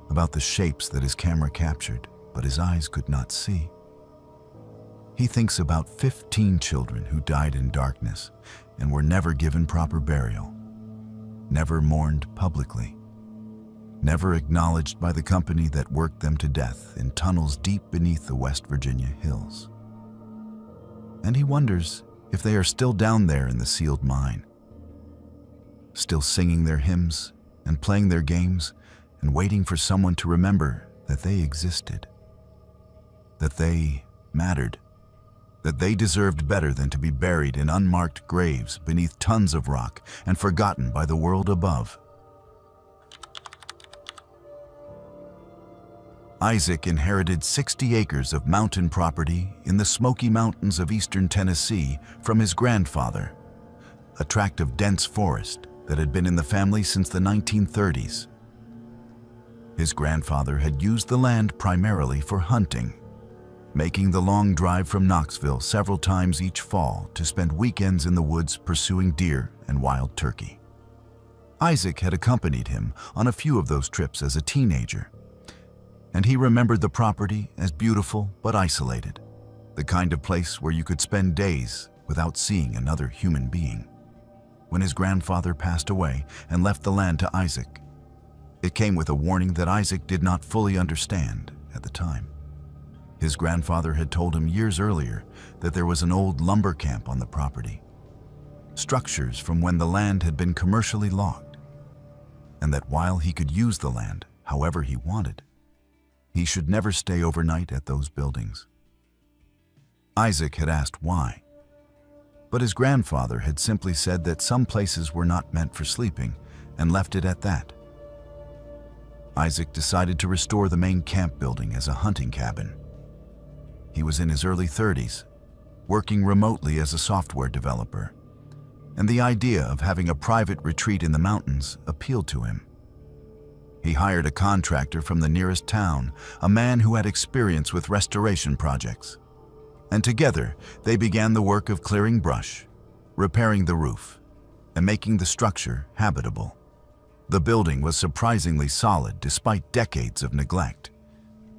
about the shapes that his camera captured, but his eyes could not see. He thinks about 15 children who died in darkness and were never given proper burial, never mourned publicly, never acknowledged by the company that worked them to death in tunnels deep beneath the West Virginia hills. And he wonders if they are still down there in the sealed mine, still singing their hymns and playing their games and waiting for someone to remember that they existed, that they mattered, that they deserved better than to be buried in unmarked graves beneath tons of rock and forgotten by the world above. Isaac inherited 60 acres of mountain property in the Smoky Mountains of eastern Tennessee from his grandfather, a tract of dense forest that had been in the family since the 1930s. His grandfather had used the land primarily for hunting, making the long drive from Knoxville several times each fall to spend weekends in the woods pursuing deer and wild turkey. Isaac had accompanied him on a few of those trips as a teenager, and he remembered the property as beautiful but isolated, the kind of place where you could spend days without seeing another human being. When his grandfather passed away and left the land to Isaac, it came with a warning that Isaac did not fully understand at the time. His grandfather had told him years earlier that there was an old lumber camp on the property, structures from when the land had been commercially logged, and that while he could use the land however he wanted, he should never stay overnight at those buildings. Isaac had asked why, but his grandfather had simply said that some places were not meant for sleeping and left it at that. Isaac decided to restore the main camp building as a hunting cabin. He was in his early 30s, working remotely as a software developer, and the idea of having a private retreat in the mountains appealed to him. He hired a contractor from the nearest town, a man who had experience with restoration projects, and together they began the work of clearing brush, repairing the roof, and making the structure habitable. The building was surprisingly solid despite decades of neglect,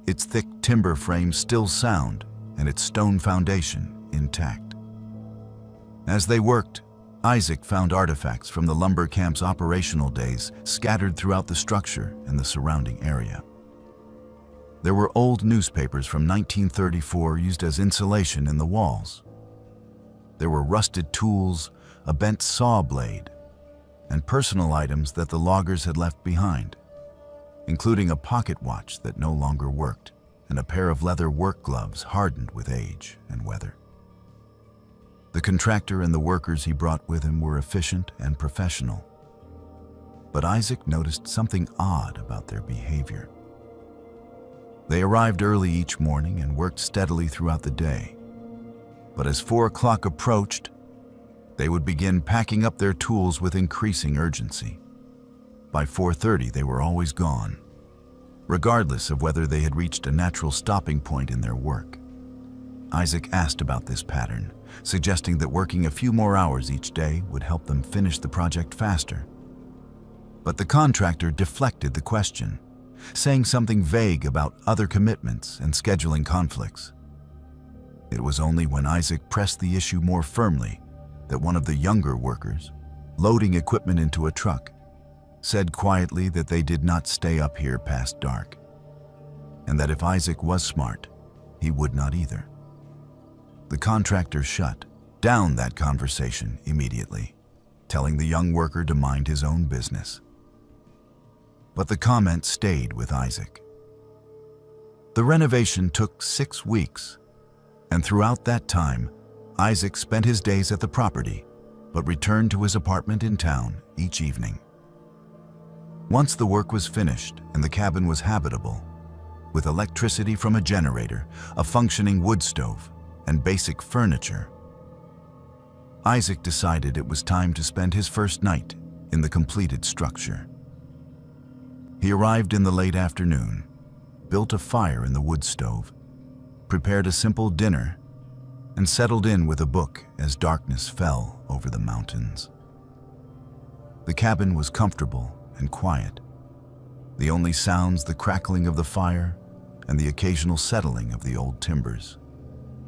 its thick timber frame still sound and its stone foundation intact. As they worked, Isaac found artifacts from the lumber camp's operational days scattered throughout the structure and the surrounding area. There were old newspapers from 1934 used as insulation in the walls. There were rusted tools, a bent saw blade, and personal items that the loggers had left behind, including a pocket watch that no longer worked and a pair of leather work gloves hardened with age and weather. The contractor and the workers he brought with him were efficient and professional, but Isaac noticed something odd about their behavior. They arrived early each morning and worked steadily throughout the day, but as 4 o'clock approached, they would begin packing up their tools with increasing urgency. By 4:30, they were always gone, regardless of whether they had reached a natural stopping point in their work. Isaac asked about this pattern, suggesting that working a few more hours each day would help them finish the project faster. But the contractor deflected the question, saying something vague about other commitments and scheduling conflicts. It was only when Isaac pressed the issue more firmly that one of the younger workers, loading equipment into a truck, said quietly that they did not stay up here past dark, and that if Isaac was smart, he would not either. The contractor shut down that conversation immediately, telling the young worker to mind his own business. But the comment stayed with Isaac. The renovation took 6 weeks, and throughout that time, Isaac spent his days at the property, but returned to his apartment in town each evening. Once the work was finished and the cabin was habitable, with electricity from a generator, a functioning wood stove, and basic furniture, Isaac decided it was time to spend his first night in the completed structure. He arrived in the late afternoon, built a fire in the wood stove, prepared a simple dinner, and settled in with a book as darkness fell over the mountains. The cabin was comfortable and quiet, the only sounds the crackling of the fire and the occasional settling of the old timbers.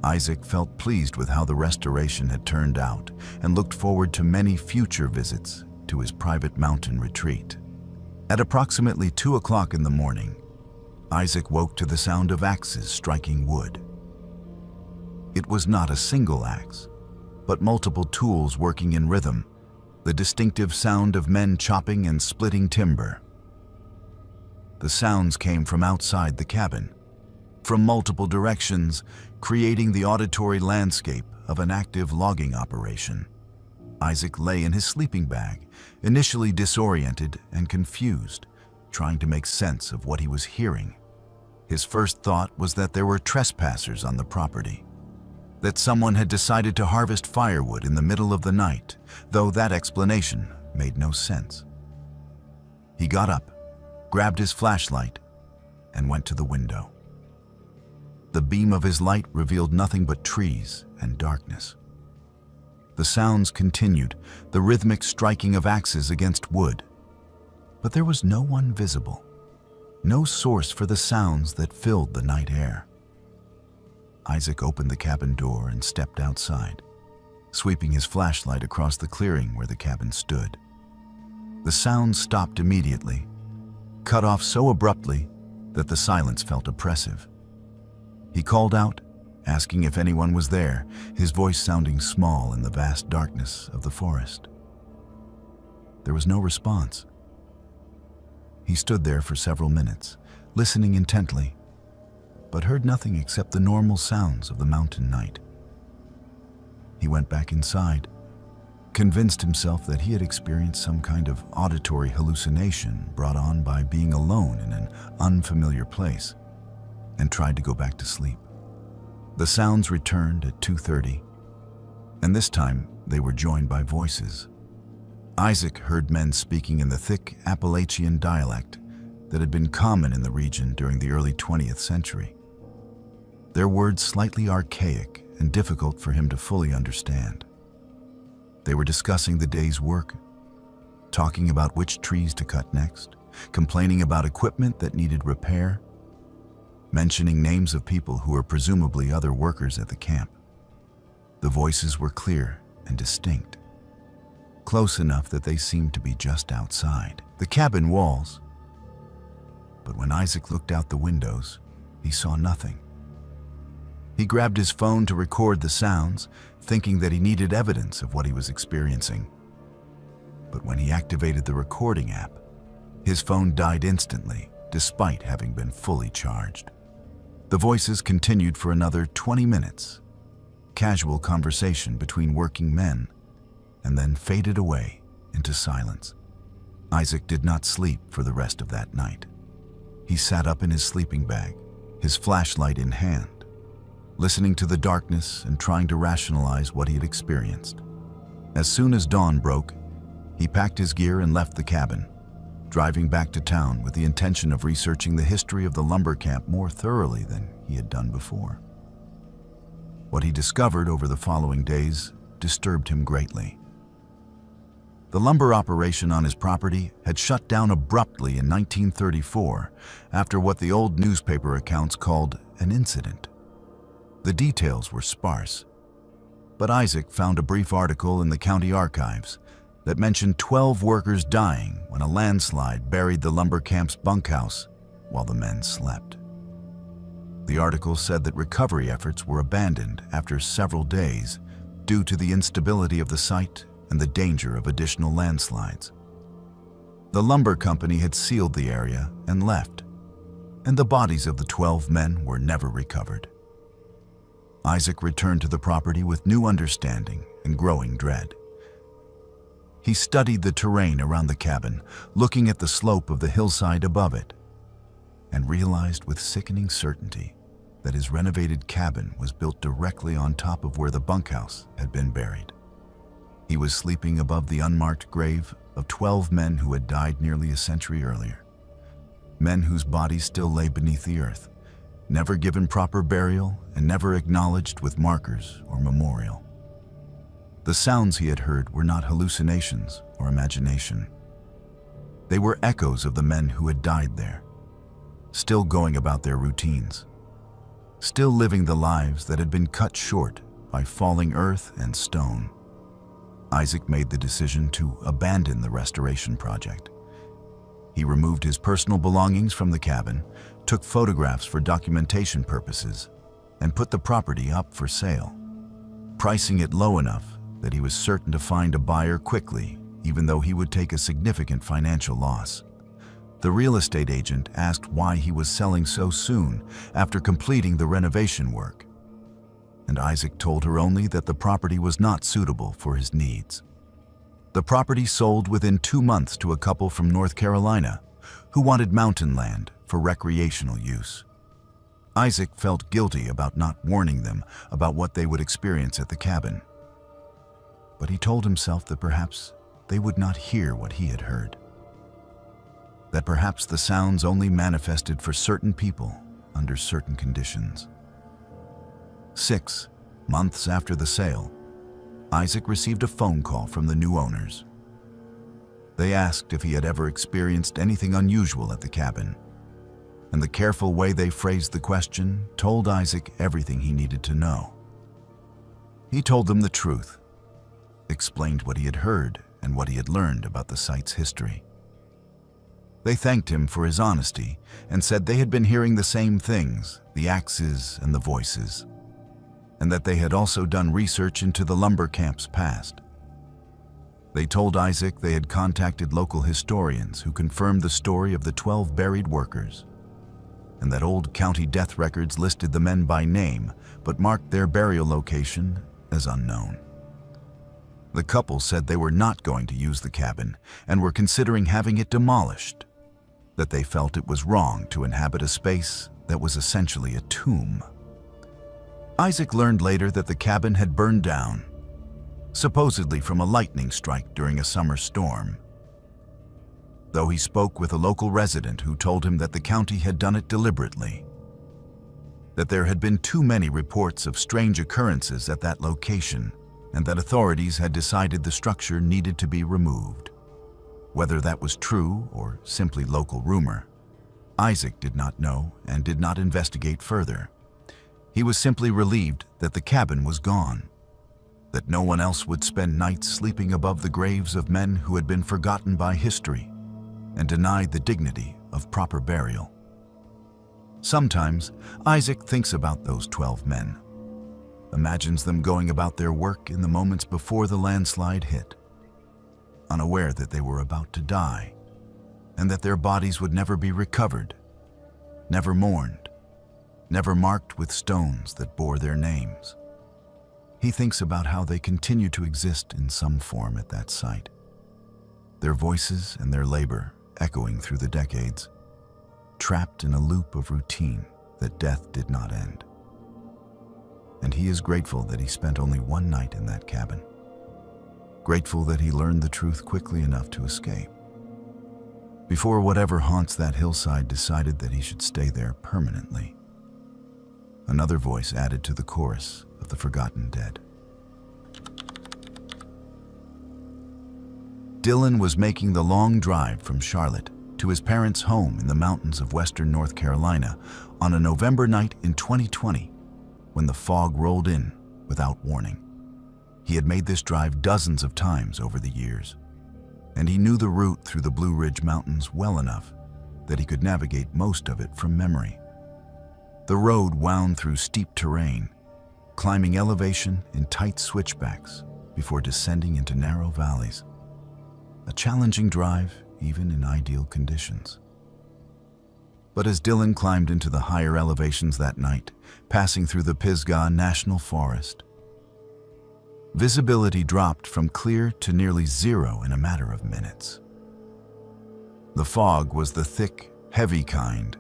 Isaac felt pleased with how the restoration had turned out and looked forward to many future visits to his private mountain retreat. At approximately 2 o'clock in the morning, Isaac woke to the sound of axes striking wood. It was not a single axe, but multiple tools working in rhythm, the distinctive sound of men chopping and splitting timber. The sounds came from outside the cabin, from multiple directions, creating the auditory landscape of an active logging operation. Isaac lay in his sleeping bag, initially disoriented and confused, trying to make sense of what he was hearing. His first thought was that there were trespassers on the property, that someone had decided to harvest firewood in the middle of the night, though that explanation made no sense. He got up, grabbed his flashlight, and went to the window. The beam of his light revealed nothing but trees and darkness. The sounds continued, the rhythmic striking of axes against wood, But there was no one visible, no source for the sounds that filled the night air. Isaac opened the cabin door and stepped outside, sweeping his flashlight across the clearing where the cabin stood. The sounds stopped immediately, cut off so abruptly that the silence felt oppressive. He called out, asking if anyone was there, his voice sounding small in the vast darkness of the forest. There was no response. He stood there for several minutes, listening intently, but heard nothing except the normal sounds of the mountain night. He went back inside, convinced himself that he had experienced some kind of auditory hallucination brought on by being alone in an unfamiliar place, and tried to go back to sleep. The sounds returned at 2:30, and this time they were joined by voices. Isaac heard men speaking in the thick Appalachian dialect that had been common in the region during the early 20th century. Their words slightly archaic and difficult for him to fully understand. They were discussing the day's work, talking about which trees to cut next, complaining about equipment that needed repair, mentioning names of people who were presumably other workers at the camp. The voices were clear and distinct, close enough that they seemed to be just outside the cabin walls. But when Isaac looked out the windows, he saw nothing. He grabbed his phone to record the sounds, thinking that he needed evidence of what he was experiencing. But when he activated the recording app, his phone died instantly, despite having been fully charged. The voices continued for another 20 minutes, casual conversation between working men, and then faded away into silence. Isaac did not sleep for the rest of that night. He sat up in his sleeping bag, his flashlight in hand, listening to the darkness and trying to rationalize what he had experienced. As soon as dawn broke, he packed his gear and left the cabin, driving back to town with the intention of researching the history of the lumber camp more thoroughly than he had done before. What he discovered over the following days disturbed him greatly. The lumber operation on his property had shut down abruptly in 1934 after what the old newspaper accounts called an incident. The details were sparse, but Isaac found a brief article in the county archives that mentioned 12 workers dying when a landslide buried the lumber camp's bunkhouse while the men slept. The article said that recovery efforts were abandoned after several days due to the instability of the site and the danger of additional landslides. The lumber company had sealed the area and left, and the bodies of the 12 men were never recovered. Isaac returned to the property with new understanding and growing dread. He studied the terrain around the cabin, looking at the slope of the hillside above it, and realized with sickening certainty that his renovated cabin was built directly on top of where the bunkhouse had been buried. He was sleeping above the unmarked grave of 12 men who had died nearly a century earlier. Men whose bodies still lay beneath the earth, never given proper burial and never acknowledged with markers or memorial. The sounds he had heard were not hallucinations or imagination. They were echoes of the men who had died there, still going about their routines, still living the lives that had been cut short by falling earth and stone. Isaac made the decision to abandon the restoration project. He removed his personal belongings from the cabin, took photographs for documentation purposes, and put the property up for sale, pricing it low enough that he was certain to find a buyer quickly, even though he would take a significant financial loss. The real estate agent asked why he was selling so soon after completing the renovation work, and Isaac told her only that the property was not suitable for his needs. The property sold within 2 months to a couple from North Carolina who wanted mountain land for recreational use. Isaac felt guilty about not warning them about what they would experience at the cabin, but he told himself that perhaps they would not hear what he had heard, that perhaps the sounds only manifested for certain people under certain conditions. 6 months after the sale, Isaac received a phone call from the new owners. They asked if he had ever experienced anything unusual at the cabin, and the careful way they phrased the question told Isaac everything he needed to know. He told them the truth, explained what he had heard and what he had learned about the site's history. They thanked him for his honesty and said they had been hearing the same things, the axes and the voices, and that they had also done research into the lumber camp's past. They told Isaac they had contacted local historians who confirmed the story of the 12 buried workers, and that old county death records listed the men by name but marked their burial location as unknown. The couple said they were not going to use the cabin and were considering having it demolished, that they felt it was wrong to inhabit a space that was essentially a tomb. Isaac learned later that the cabin had burned down, supposedly from a lightning strike during a summer storm, though he spoke with a local resident who told him that the county had done it deliberately, that there had been too many reports of strange occurrences at that location, and that authorities had decided the structure needed to be removed. Whether that was true or simply local rumor, Isaac did not know and did not investigate further. He was simply relieved that the cabin was gone, that no one else would spend nights sleeping above the graves of men who had been forgotten by history and denied the dignity of proper burial. Sometimes Isaac thinks about those 12 men, imagines them going about their work in the moments before the landslide hit, unaware that they were about to die and that their bodies would never be recovered, never mourned, never marked with stones that bore their names. He thinks about how they continue to exist in some form at that site, their voices and their labor echoing through the decades, trapped in a loop of routine that death did not end. And he is grateful that he spent only one night in that cabin, grateful that he learned the truth quickly enough to escape, before whatever haunts that hillside decided that he should stay there permanently. Another voice added to the chorus of the forgotten dead. Dylan was making the long drive from Charlotte to his parents' home in the mountains of western North Carolina on a November night in 2020 when the fog rolled in without warning. He had made this drive dozens of times over the years, and he knew the route through the Blue Ridge Mountains well enough that he could navigate most of it from memory. The road wound through steep terrain, climbing elevation in tight switchbacks before descending into narrow valleys. A challenging drive, even in ideal conditions. But as Dylan climbed into the higher elevations that night, passing through the Pisgah National Forest, visibility dropped from clear to nearly zero in a matter of minutes. The fog was the thick, heavy kind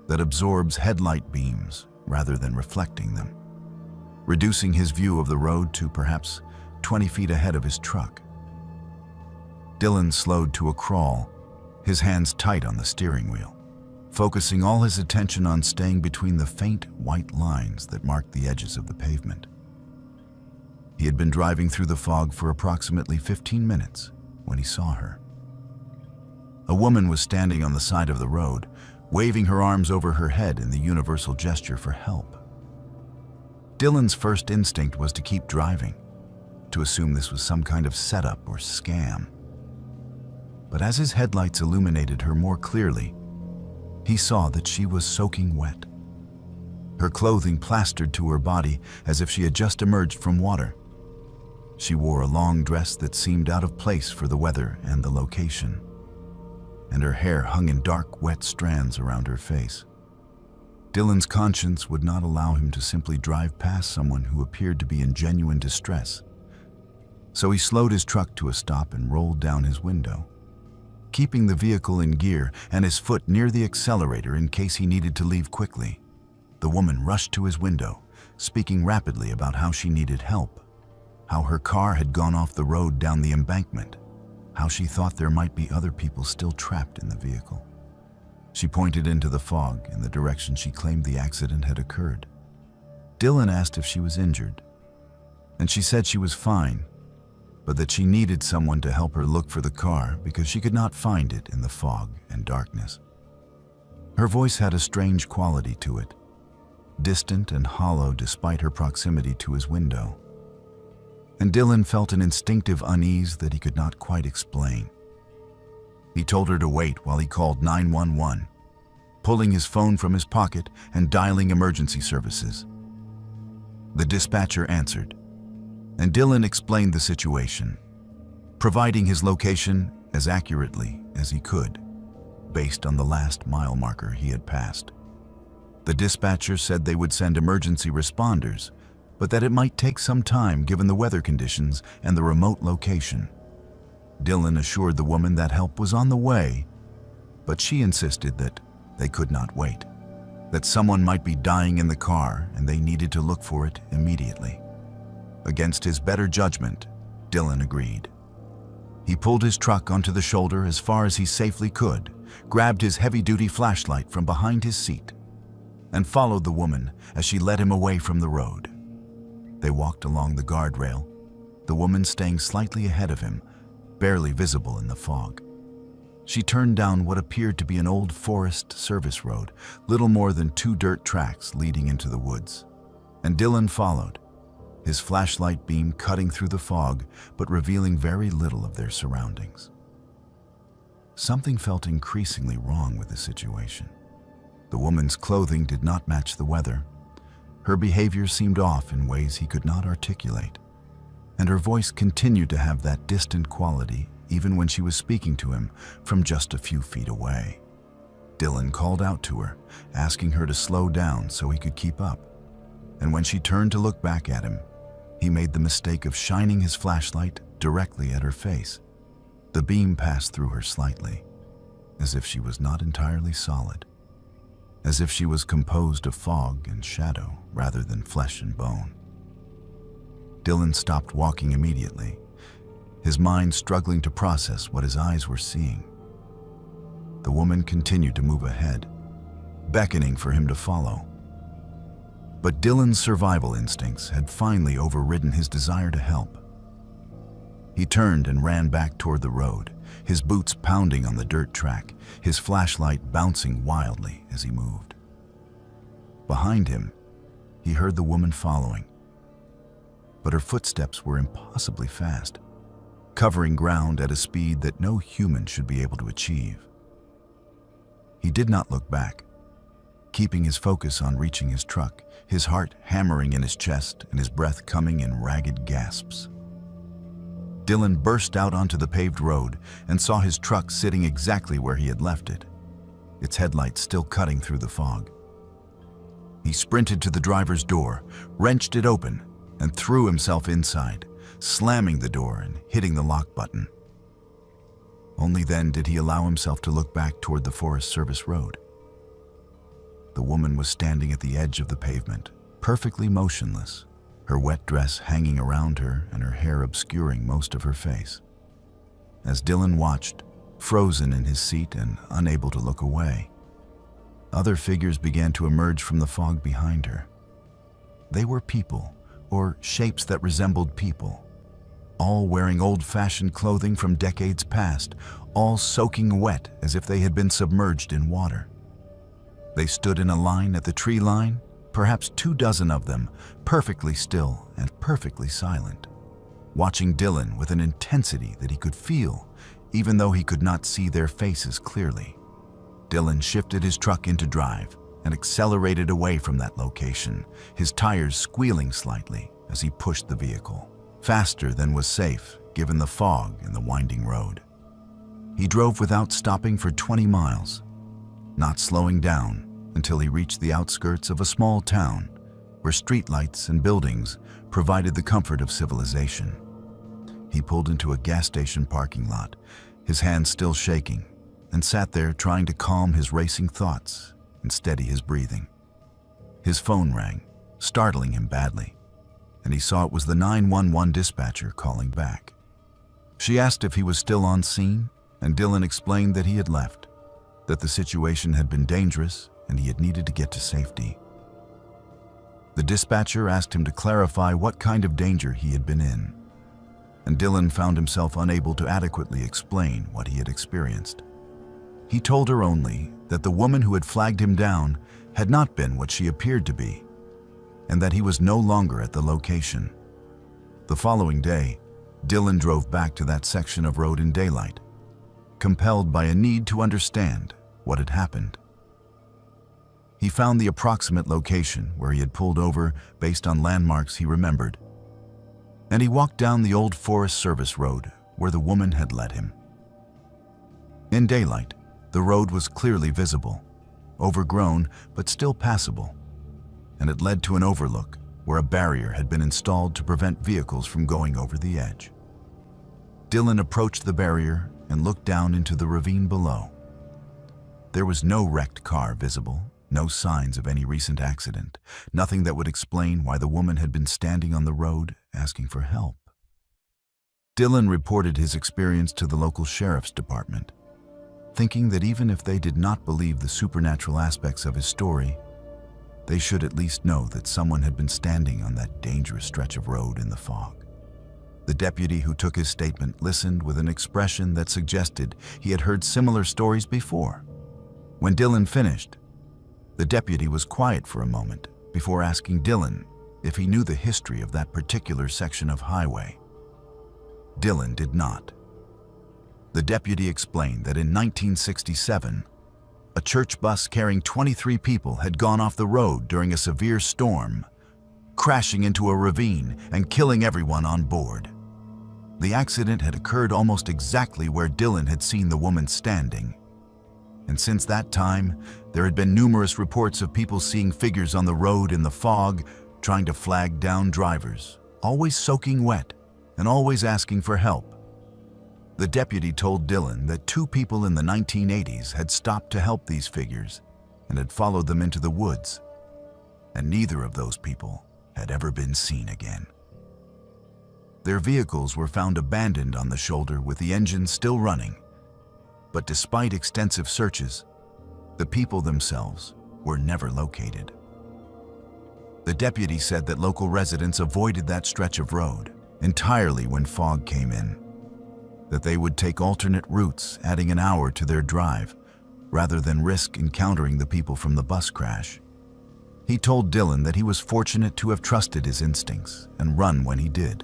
that absorbs headlight beams rather than reflecting them, reducing his view of the road to perhaps 20 feet ahead of his truck. Dylan slowed to a crawl, his hands tight on the steering wheel, focusing all his attention on staying between the faint white lines that marked the edges of the pavement. He had been driving through the fog for approximately 15 minutes when he saw her. A woman was standing on the side of the road, waving her arms over her head in the universal gesture for help. Dylan's first instinct was to keep driving, to assume this was some kind of setup or scam. But as his headlights illuminated her more clearly, he saw that she was soaking wet, her clothing plastered to her body as if she had just emerged from water. She wore a long dress that seemed out of place for the weather and the location, and her hair hung in dark, wet strands around her face. Dylan's conscience would not allow him to simply drive past someone who appeared to be in genuine distress, so he slowed his truck to a stop and rolled down his window, keeping the vehicle in gear and his foot near the accelerator in case he needed to leave quickly. The woman rushed to his window, speaking rapidly about how she needed help, how her car had gone off the road down the embankment, how she thought there might be other people still trapped in the vehicle. She pointed into the fog in the direction she claimed the accident had occurred. Dylan asked if she was injured, and she said she was fine, but that she needed someone to help her look for the car because she could not find it in the fog and darkness. Her voice had a strange quality to it, distant and hollow despite her proximity to his window. And Dylan felt an instinctive unease that he could not quite explain. He told her to wait while he called 911, pulling his phone from his pocket and dialing emergency services. The dispatcher answered, and Dylan explained the situation, providing his location as accurately as he could, based on the last mile marker he had passed. The dispatcher said they would send emergency responders, but that it might take some time given the weather conditions and the remote location. Dylan assured the woman that help was on the way, but she insisted that they could not wait, that someone might be dying in the car and they needed to look for it immediately. Against his better judgment, Dylan agreed. He pulled his truck onto the shoulder as far as he safely could, grabbed his heavy-duty flashlight from behind his seat, and followed the woman as she led him away from the road. They walked along the guardrail, the woman staying slightly ahead of him, barely visible in the fog. She turned down what appeared to be an old forest service road, little more than 2 dirt tracks leading into the woods. And Dylan followed, his flashlight beam cutting through the fog but revealing very little of their surroundings. Something felt increasingly wrong with the situation. The woman's clothing did not match the weather. Her behavior seemed off in ways he could not articulate, and her voice continued to have that distant quality even when she was speaking to him from just a few feet away. Dylan called out to her, asking her to slow down so he could keep up, and when she turned to look back at him, he made the mistake of shining his flashlight directly at her face. The beam passed through her slightly, as if she was not entirely solid, as if she was composed of fog and shadow rather than flesh and bone. Dylan stopped walking immediately, his mind struggling to process what his eyes were seeing. The woman continued to move ahead, beckoning for him to follow. But Dylan's survival instincts had finally overridden his desire to help. He turned and ran back toward the road, his boots pounding on the dirt track, his flashlight bouncing wildly as he moved. Behind him, he heard the woman following, but her footsteps were impossibly fast, covering ground at a speed that no human should be able to achieve. He did not look back, keeping his focus on reaching his truck, his heart hammering in his chest and his breath coming in ragged gasps. Dylan burst out onto the paved road and saw his truck sitting exactly where he had left it, its headlights still cutting through the fog. He sprinted to the driver's door, wrenched it open, and threw himself inside, slamming the door and hitting the lock button. Only then did he allow himself to look back toward the Forest Service road. The woman was standing at the edge of the pavement, perfectly motionless, her wet dress hanging around her and her hair obscuring most of her face. As Dylan watched, frozen in his seat and unable to look away, other figures began to emerge from the fog behind her. They were people, or shapes that resembled people, all wearing old-fashioned clothing from decades past, all soaking wet as if they had been submerged in water. They stood in a line at the tree line, perhaps 24 of them, perfectly still and perfectly silent, watching Dylan with an intensity that he could feel, even though he could not see their faces clearly. Dylan shifted his truck into drive and accelerated away from that location, his tires squealing slightly as he pushed the vehicle, faster than was safe given the fog and the winding road. He drove without stopping for 20 miles, not slowing down until he reached the outskirts of a small town where streetlights and buildings provided the comfort of civilization. He pulled into a gas station parking lot, his hands still shaking, and sat there trying to calm his racing thoughts and steady his breathing. His phone rang, startling him badly, and he saw it was the 911 dispatcher calling back. She asked if he was still on scene, and Dylan explained that he had left, that the situation had been dangerous and he had needed to get to safety. The dispatcher asked him to clarify what kind of danger he had been in, and Dylan found himself unable to adequately explain what he had experienced. He told her only that the woman who had flagged him down had not been what she appeared to be, and that he was no longer at the location. The following day, Dylan drove back to that section of road in daylight, compelled by a need to understand what had happened. He found the approximate location where he had pulled over based on landmarks he remembered, and he walked down the old Forest Service road where the woman had led him. In daylight, the road was clearly visible, overgrown but still passable, and it led to an overlook where a barrier had been installed to prevent vehicles from going over the edge. Dylan approached the barrier and looked down into the ravine below. There was no wrecked car visible, no signs of any recent accident, nothing that would explain why the woman had been standing on the road asking for help. Dylan reported his experience to the local sheriff's department, thinking that even if they did not believe the supernatural aspects of his story, they should at least know that someone had been standing on that dangerous stretch of road in the fog. The deputy who took his statement listened with an expression that suggested he had heard similar stories before. When Dylan finished, the deputy was quiet for a moment before asking Dylan if he knew the history of that particular section of highway. Dylan did not. The deputy explained that in 1967, a church bus carrying 23 people had gone off the road during a severe storm, crashing into a ravine and killing everyone on board. The accident had occurred almost exactly where Dylan had seen the woman standing. And since that time, there had been numerous reports of people seeing figures on the road in the fog, trying to flag down drivers, always soaking wet and always asking for help. The deputy told Dylan that 2 people in the 1980s had stopped to help these figures and had followed them into the woods, and neither of those people had ever been seen again. Their vehicles were found abandoned on the shoulder with the engine still running, but despite extensive searches, the people themselves were never located. The deputy said that local residents avoided that stretch of road entirely when fog came in, that they would take alternate routes, adding an hour to their drive, rather than risk encountering the people from the bus crash. He told Dylan that he was fortunate to have trusted his instincts and run when he did,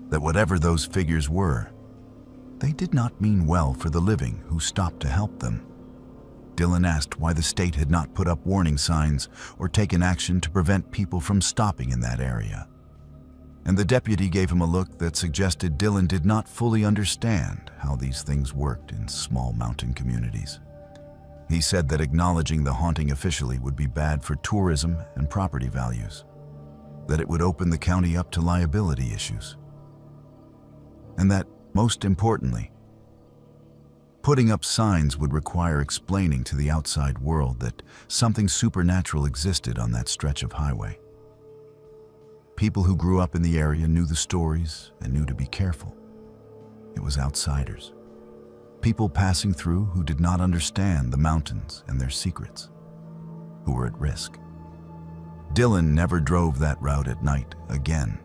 that whatever those figures were, they did not mean well for the living who stopped to help them. Dylan asked why the state had not put up warning signs or taken action to prevent people from stopping in that area. And the deputy gave him a look that suggested Dylan did not fully understand how these things worked in small mountain communities. He said that acknowledging the haunting officially would be bad for tourism and property values, that it would open the county up to liability issues, and that, most importantly, putting up signs would require explaining to the outside world that something supernatural existed on that stretch of highway. People who grew up in the area knew the stories and knew to be careful. It was outsiders, people passing through who did not understand the mountains and their secrets, who were at risk. Dylan never drove that route at night again.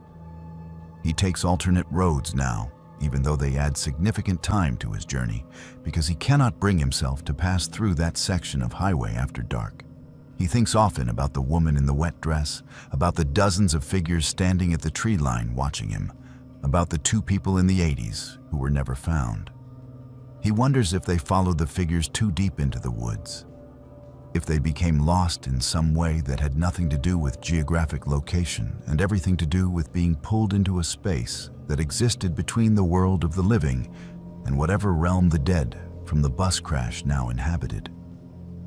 He takes alternate roads now, even though they add significant time to his journey, because he cannot bring himself to pass through that section of highway after dark. He thinks often about the woman in the wet dress, about the dozens of figures standing at the tree line watching him, about the 2 people in the 80s who were never found. He wonders if they followed the figures too deep into the woods, if they became lost in some way that had nothing to do with geographic location and everything to do with being pulled into a space that existed between the world of the living and whatever realm the dead from the bus crash now inhabited.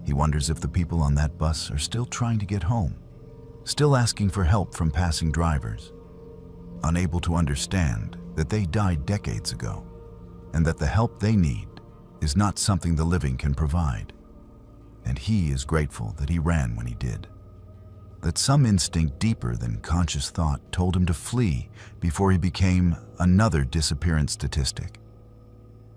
He wonders if the people on that bus are still trying to get home, still asking for help from passing drivers, unable to understand that they died decades ago and that the help they need is not something the living can provide. And he is grateful that he ran when he did, that some instinct deeper than conscious thought told him to flee before he became another disappearance statistic,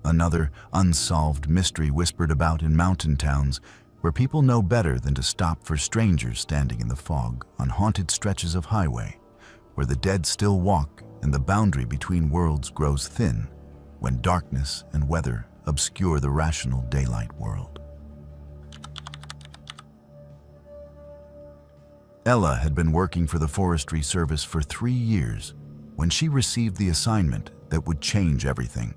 another unsolved mystery whispered about in mountain towns where people know better than to stop for strangers standing in the fog on haunted stretches of highway, where the dead still walk and the boundary between worlds grows thin when darkness and weather obscure the rational daylight world. Ella had been working for the Forestry Service for 3 years when she received the assignment that would change everything.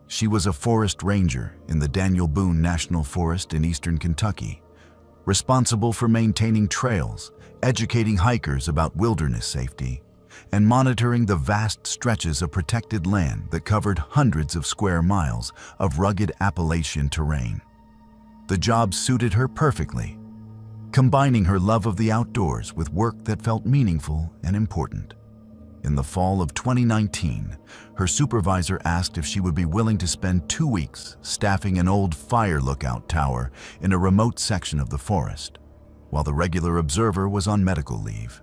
She was a forest ranger in the Daniel Boone National Forest in eastern Kentucky, responsible for maintaining trails, educating hikers about wilderness safety, and monitoring the vast stretches of protected land that covered hundreds of square miles of rugged Appalachian terrain. The job suited her perfectly, combining her love of the outdoors with work that felt meaningful and important. In the fall of 2019, her supervisor asked if she would be willing to spend 2 weeks staffing an old fire lookout tower in a remote section of the forest, while the regular observer was on medical leave.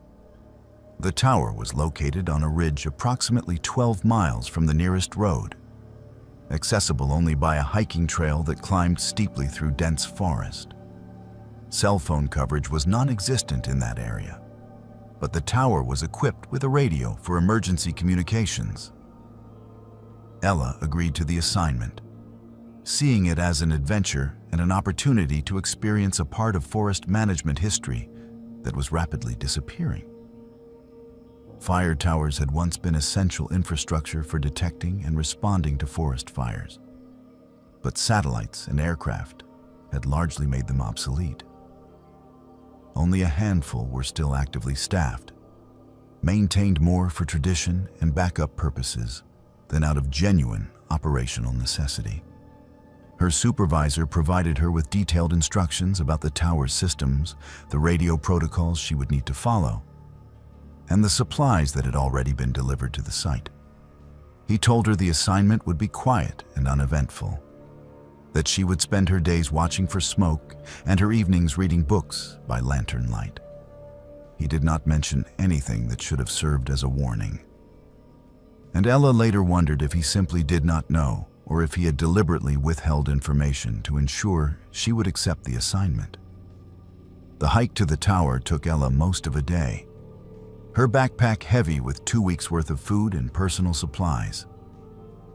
The tower was located on a ridge approximately 12 miles from the nearest road, accessible only by a hiking trail that climbed steeply through dense forest. Cell phone coverage was non-existent in that area, but the tower was equipped with a radio for emergency communications. Ella agreed to the assignment, seeing it as an adventure and an opportunity to experience a part of forest management history that was rapidly disappearing. Fire towers had once been essential infrastructure for detecting and responding to forest fires, but satellites and aircraft had largely made them obsolete. Only a handful were still actively staffed, maintained more for tradition and backup purposes than out of genuine operational necessity. Her supervisor provided her with detailed instructions about the tower's systems, the radio protocols she would need to follow, and the supplies that had already been delivered to the site. He told her the assignment would be quiet and uneventful, that she would spend her days watching for smoke and her evenings reading books by lantern light. He did not mention anything that should have served as a warning. And Ella later wondered if he simply did not know or if he had deliberately withheld information to ensure she would accept the assignment. The hike to the tower took Ella most of a day, her backpack heavy with 2 weeks' worth of food and personal supplies.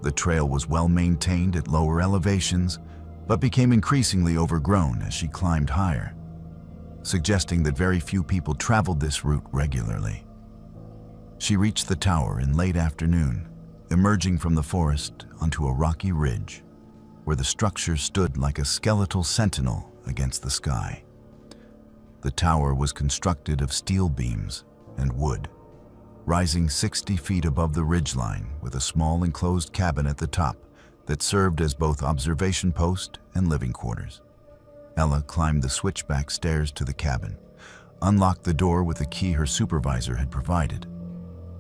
The trail was well maintained at lower elevations, but became increasingly overgrown as she climbed higher, suggesting that very few people traveled this route regularly. She reached the tower in late afternoon, emerging from the forest onto a rocky ridge, where the structure stood like a skeletal sentinel against the sky. The tower was constructed of steel beams and wood, rising 60 feet above the ridgeline with a small enclosed cabin at the top that served as both observation post and living quarters. Ella climbed the switchback stairs to the cabin, unlocked the door with the key her supervisor had provided,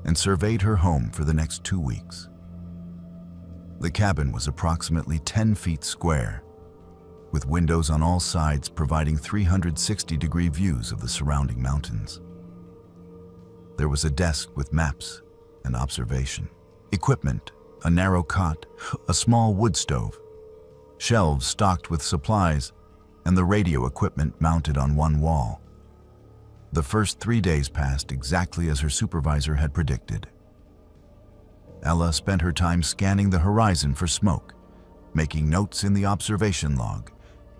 and surveyed her home for the next 2 weeks. The cabin was approximately 10 feet square, with windows on all sides providing 360-degree views of the surrounding mountains. There was a desk with maps and observation equipment, a narrow cot, a small wood stove, shelves stocked with supplies, and the radio equipment mounted on one wall. The first 3 days passed exactly as her supervisor had predicted. Ella spent her time scanning the horizon for smoke, making notes in the observation log,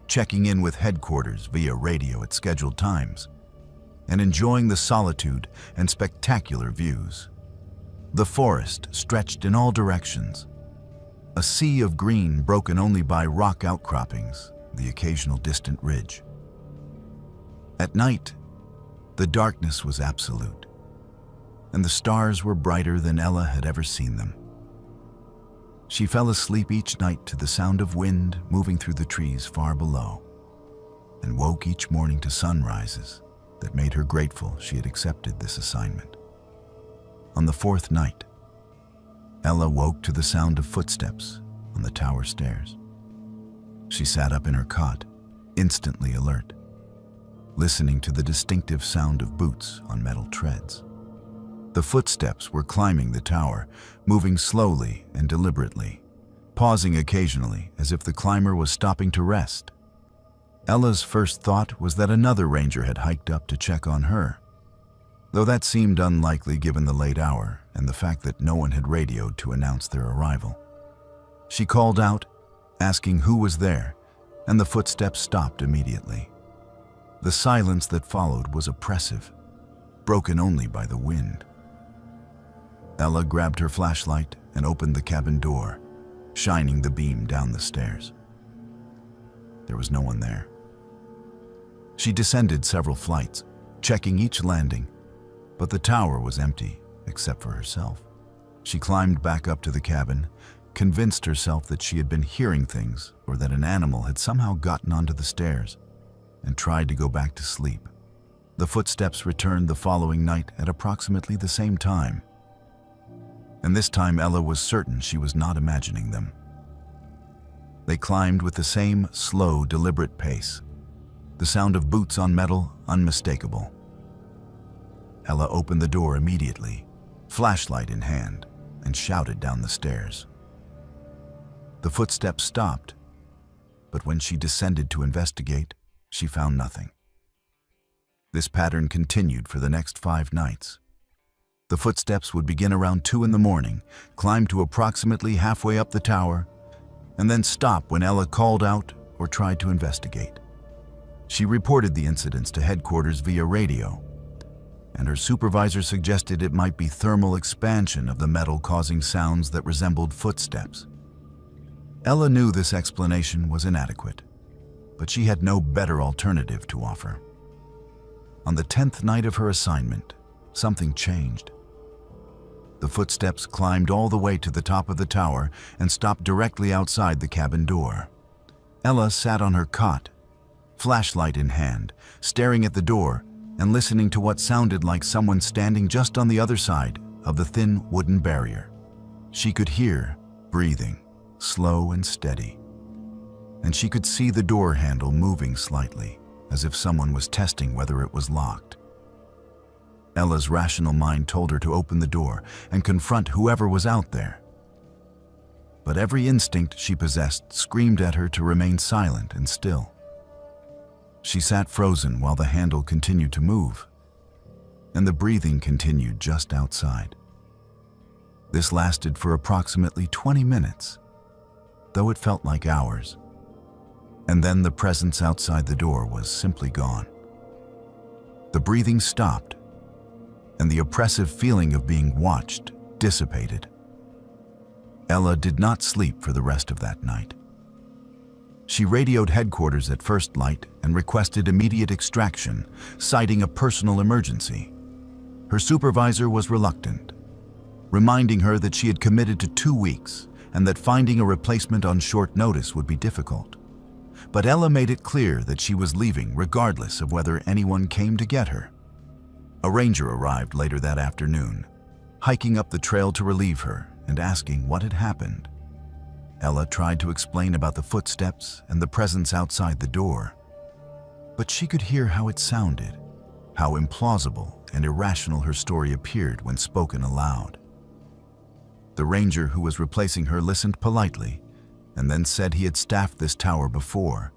checking in with headquarters via radio at scheduled times, and enjoying the solitude and spectacular views. The forest stretched in all directions, a sea of green broken only by rock outcroppings, the occasional distant ridge. At night, the darkness was absolute, and the stars were brighter than Ella had ever seen them. She fell asleep each night to the sound of wind moving through the trees far below, and woke each morning to sunrises that made her grateful she had accepted this assignment. On the 4th night, Ella woke to the sound of footsteps on the tower stairs. She sat up in her cot, instantly alert, listening to the distinctive sound of boots on metal treads. The footsteps were climbing the tower, moving slowly and deliberately, pausing occasionally as if the climber was stopping to rest. Ella's first thought was that another ranger had hiked up to check on her. Though that seemed unlikely given the late hour, and the fact that no one had radioed to announce their arrival. She called out, asking who was there, and the footsteps stopped immediately. The silence that followed was oppressive, broken only by the wind. Ella grabbed her flashlight and opened the cabin door, shining the beam down the stairs. There was no one there. She descended several flights, checking each landing, but the tower was empty except for herself. She climbed back up to the cabin, convinced herself that she had been hearing things or that an animal had somehow gotten onto the stairs, and tried to go back to sleep. The footsteps returned the following night at approximately the same time. And this time Ella was certain she was not imagining them. They climbed with the same slow, deliberate pace, the sound of boots on metal unmistakable. Ella opened the door immediately, flashlight in hand, and shouted down the stairs. The footsteps stopped, but when she descended to investigate, she found nothing. This pattern continued for the next 5 nights. The footsteps would begin around 2 in the morning, climb to approximately halfway up the tower, and then stop when Ella called out or tried to investigate. She reported the incidents to headquarters via radio, and her supervisor suggested it might be thermal expansion of the metal causing sounds that resembled footsteps. Ella knew this explanation was inadequate, but she had no better alternative to offer. On the 10th night of her assignment, something changed. The footsteps climbed all the way to the top of the tower and stopped directly outside the cabin door. Ella sat on her cot, flashlight in hand, staring at the door and listening to what sounded like someone standing just on the other side of the thin wooden barrier. She could hear breathing, slow and steady, and she could see the door handle moving slightly, as if someone was testing whether it was locked. Ella's rational mind told her to open the door and confront whoever was out there. But every instinct she possessed screamed at her to remain silent and still. She sat frozen while the handle continued to move, and the breathing continued just outside. This lasted for approximately 20 minutes, though it felt like hours. And then the presence outside the door was simply gone. The breathing stopped, and the oppressive feeling of being watched dissipated. Ella did not sleep for the rest of that night. She radioed headquarters at first light and requested immediate extraction, citing a personal emergency. Her supervisor was reluctant, reminding her that she had committed to 2 weeks and that finding a replacement on short notice would be difficult. But Ella made it clear that she was leaving regardless of whether anyone came to get her. A ranger arrived later that afternoon, hiking up the trail to relieve her and asking what had happened. Ella tried to explain about the footsteps and the presence outside the door, but she could hear how it sounded, how implausible and irrational her story appeared when spoken aloud. The ranger who was replacing her listened politely and then said he had staffed this tower before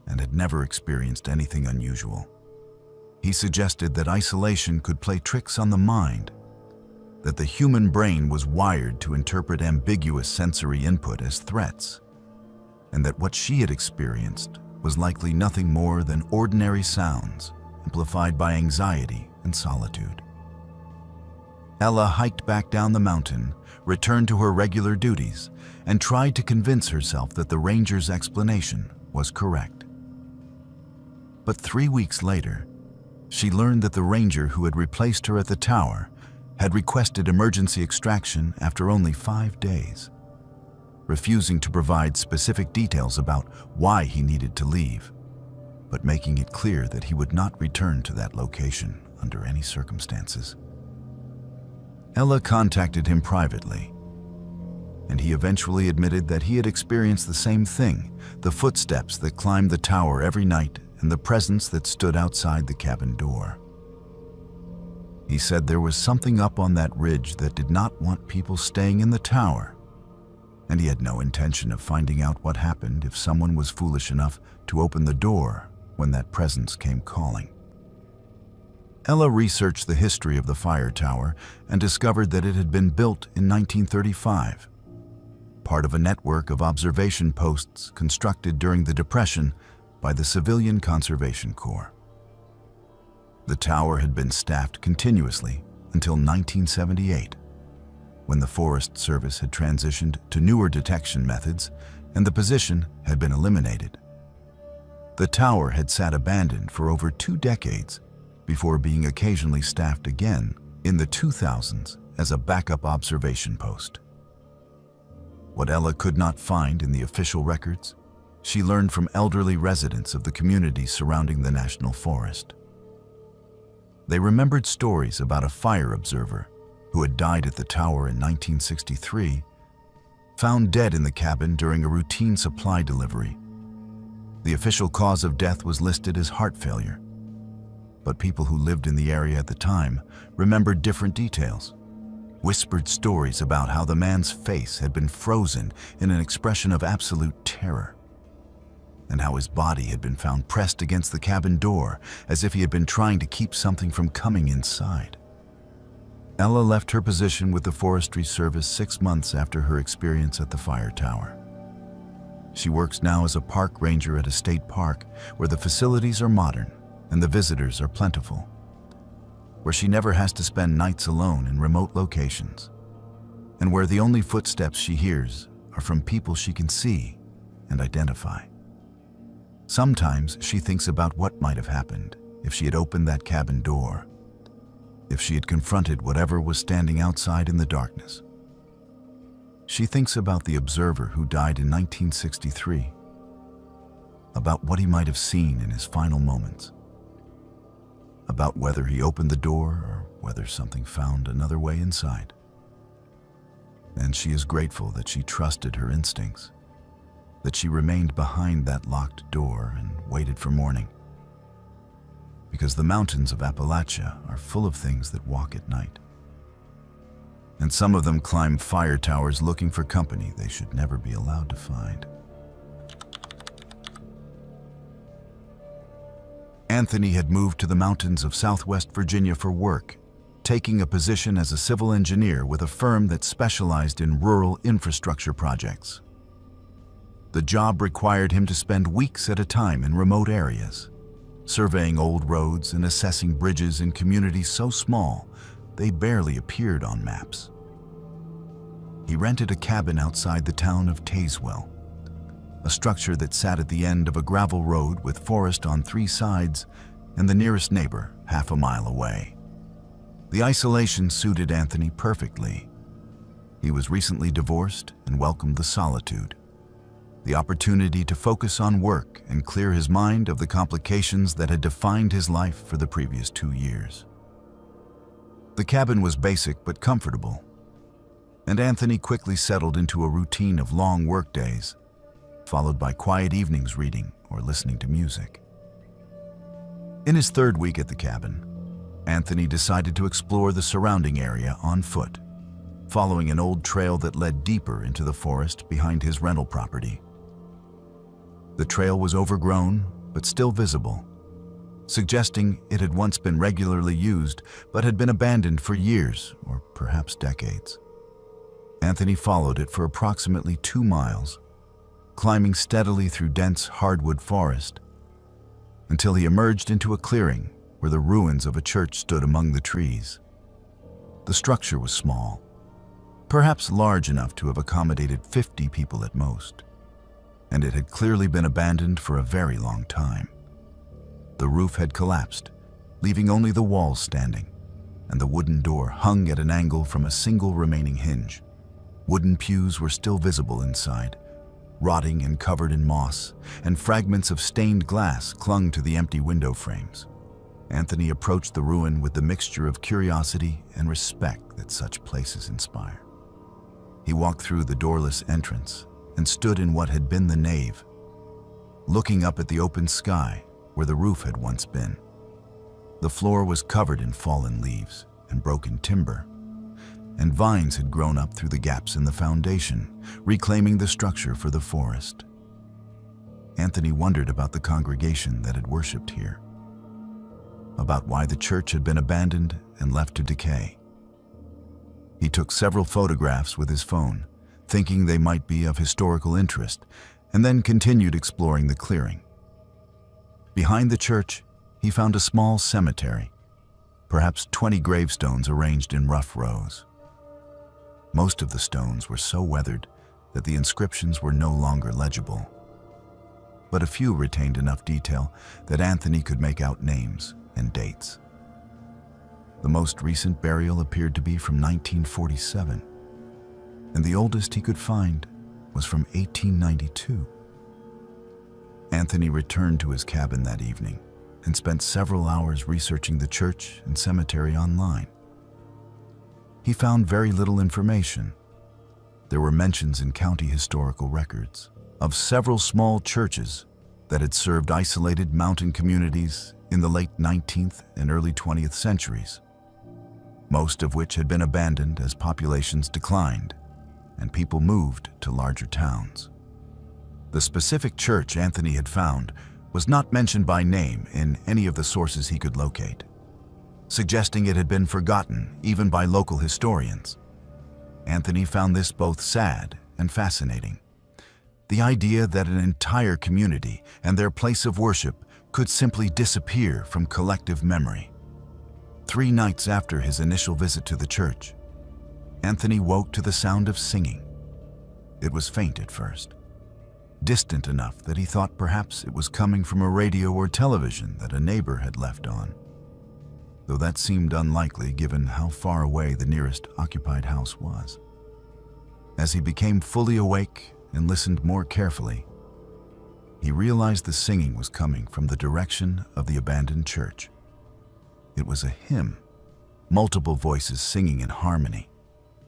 and had never experienced anything unusual. He suggested that isolation could play tricks on the mind, that the human brain was wired to interpret ambiguous sensory input as threats, and that what she had experienced was likely nothing more than ordinary sounds amplified by anxiety and solitude. Ella hiked back down the mountain, returned to her regular duties, and tried to convince herself that the ranger's explanation was correct. But 3 weeks later, she learned that the ranger who had replaced her at the tower had requested emergency extraction after only 5 days, refusing to provide specific details about why he needed to leave, but making it clear that he would not return to that location under any circumstances. Ella contacted him privately, and he eventually admitted that he had experienced the same thing, the footsteps that climbed the tower every night and the presence that stood outside the cabin door. He said there was something up on that ridge that did not want people staying in the tower, and he had no intention of finding out what happened if someone was foolish enough to open the door when that presence came calling. Ella researched the history of the fire tower and discovered that it had been built in 1935, part of a network of observation posts constructed during the Depression by the Civilian Conservation Corps. The tower had been staffed continuously until 1978, when the Forest Service had transitioned to newer detection methods and the position had been eliminated. The tower had sat abandoned for over 2 decades before being occasionally staffed again in the 2000s as a backup observation post. What Ella could not find in the official records, she learned from elderly residents of the communities surrounding the national forest. They remembered stories about a fire observer who had died at the tower in 1963, found dead in the cabin during a routine supply delivery. The official cause of death was listed as heart failure, but people who lived in the area at the time remembered different details, whispered stories about how the man's face had been frozen in an expression of absolute terror, and how his body had been found pressed against the cabin door as if he had been trying to keep something from coming inside. Ella left her position with the Forestry Service 6 months after her experience at the fire tower. She works now as a park ranger at a state park where the facilities are modern and the visitors are plentiful, where she never has to spend nights alone in remote locations, and where the only footsteps she hears are from people she can see and identify. Sometimes she thinks about what might have happened if she had opened that cabin door, if she had confronted whatever was standing outside in the darkness. She thinks about the observer who died in 1963, about what he might have seen in his final moments, about whether he opened the door or whether something found another way inside. And she is grateful that she trusted her instincts, that she remained behind that locked door and waited for morning. Because the mountains of Appalachia are full of things that walk at night. And some of them climb fire towers looking for company they should never be allowed to find. Anthony had moved to the mountains of Southwest Virginia for work, taking a position as a civil engineer with a firm that specialized in rural infrastructure projects. The job required him to spend weeks at a time in remote areas, surveying old roads and assessing bridges in communities so small they barely appeared on maps. He rented a cabin outside the town of Tazewell, a structure that sat at the end of a gravel road with forest on 3 sides and the nearest neighbor half a mile away. The isolation suited Anthony perfectly. He was recently divorced and welcomed the solitude, the opportunity to focus on work and clear his mind of the complications that had defined his life for the previous 2 years. The cabin was basic but comfortable, and Anthony quickly settled into a routine of long work days, followed by quiet evenings reading or listening to music. In his 3rd week at the cabin, Anthony decided to explore the surrounding area on foot, following an old trail that led deeper into the forest behind his rental property. The trail was overgrown but still visible, suggesting it had once been regularly used but had been abandoned for years or perhaps decades. Anthony followed it for approximately 2 miles, climbing steadily through dense hardwood forest until he emerged into a clearing where the ruins of a church stood among the trees. The structure was small, perhaps large enough to have accommodated 50 people at most, and it had clearly been abandoned for a very long time. The roof had collapsed, leaving only the walls standing, and the wooden door hung at an angle from a single remaining hinge. Wooden pews were still visible inside, rotting and covered in moss, and fragments of stained glass clung to the empty window frames. Anthony approached the ruin with the mixture of curiosity and respect that such places inspire. He walked through the doorless entrance and stood in what had been the nave, looking up at the open sky where the roof had once been. The floor was covered in fallen leaves and broken timber, and vines had grown up through the gaps in the foundation, reclaiming the structure for the forest. Anthony wondered about the congregation that had worshipped here. about why the church had been abandoned and left to decay. He took several photographs with his phone, thinking they might be of historical interest, and then continued exploring the clearing. Behind the church, he found a small cemetery, perhaps 20 gravestones arranged in rough rows. Most of the stones were so weathered that the inscriptions were no longer legible, but a few retained enough detail that Anthony could make out names and dates. The most recent burial appeared to be from 1947, and the oldest he could find was from 1892. Anthony returned to his cabin that evening and spent several hours researching the church and cemetery online. He found very little information. There were mentions in county historical records of several small churches that had served isolated mountain communities in the late 19th and early 20th centuries, most of which had been abandoned as populations declined and people moved to larger towns. The specific church Anthony had found was not mentioned by name in any of the sources he could locate, suggesting it had been forgotten even by local historians. Anthony found this both sad and fascinating. The idea that an entire community and their place of worship could simply disappear from collective memory. 3 nights after his initial visit to the church, Anthony woke to the sound of singing. It was faint at first, distant enough that he thought perhaps it was coming from a radio or television that a neighbor had left on, though that seemed unlikely given how far away the nearest occupied house was. As he became fully awake and listened more carefully, he realized the singing was coming from the direction of the abandoned church. It was a hymn, multiple voices singing in harmony,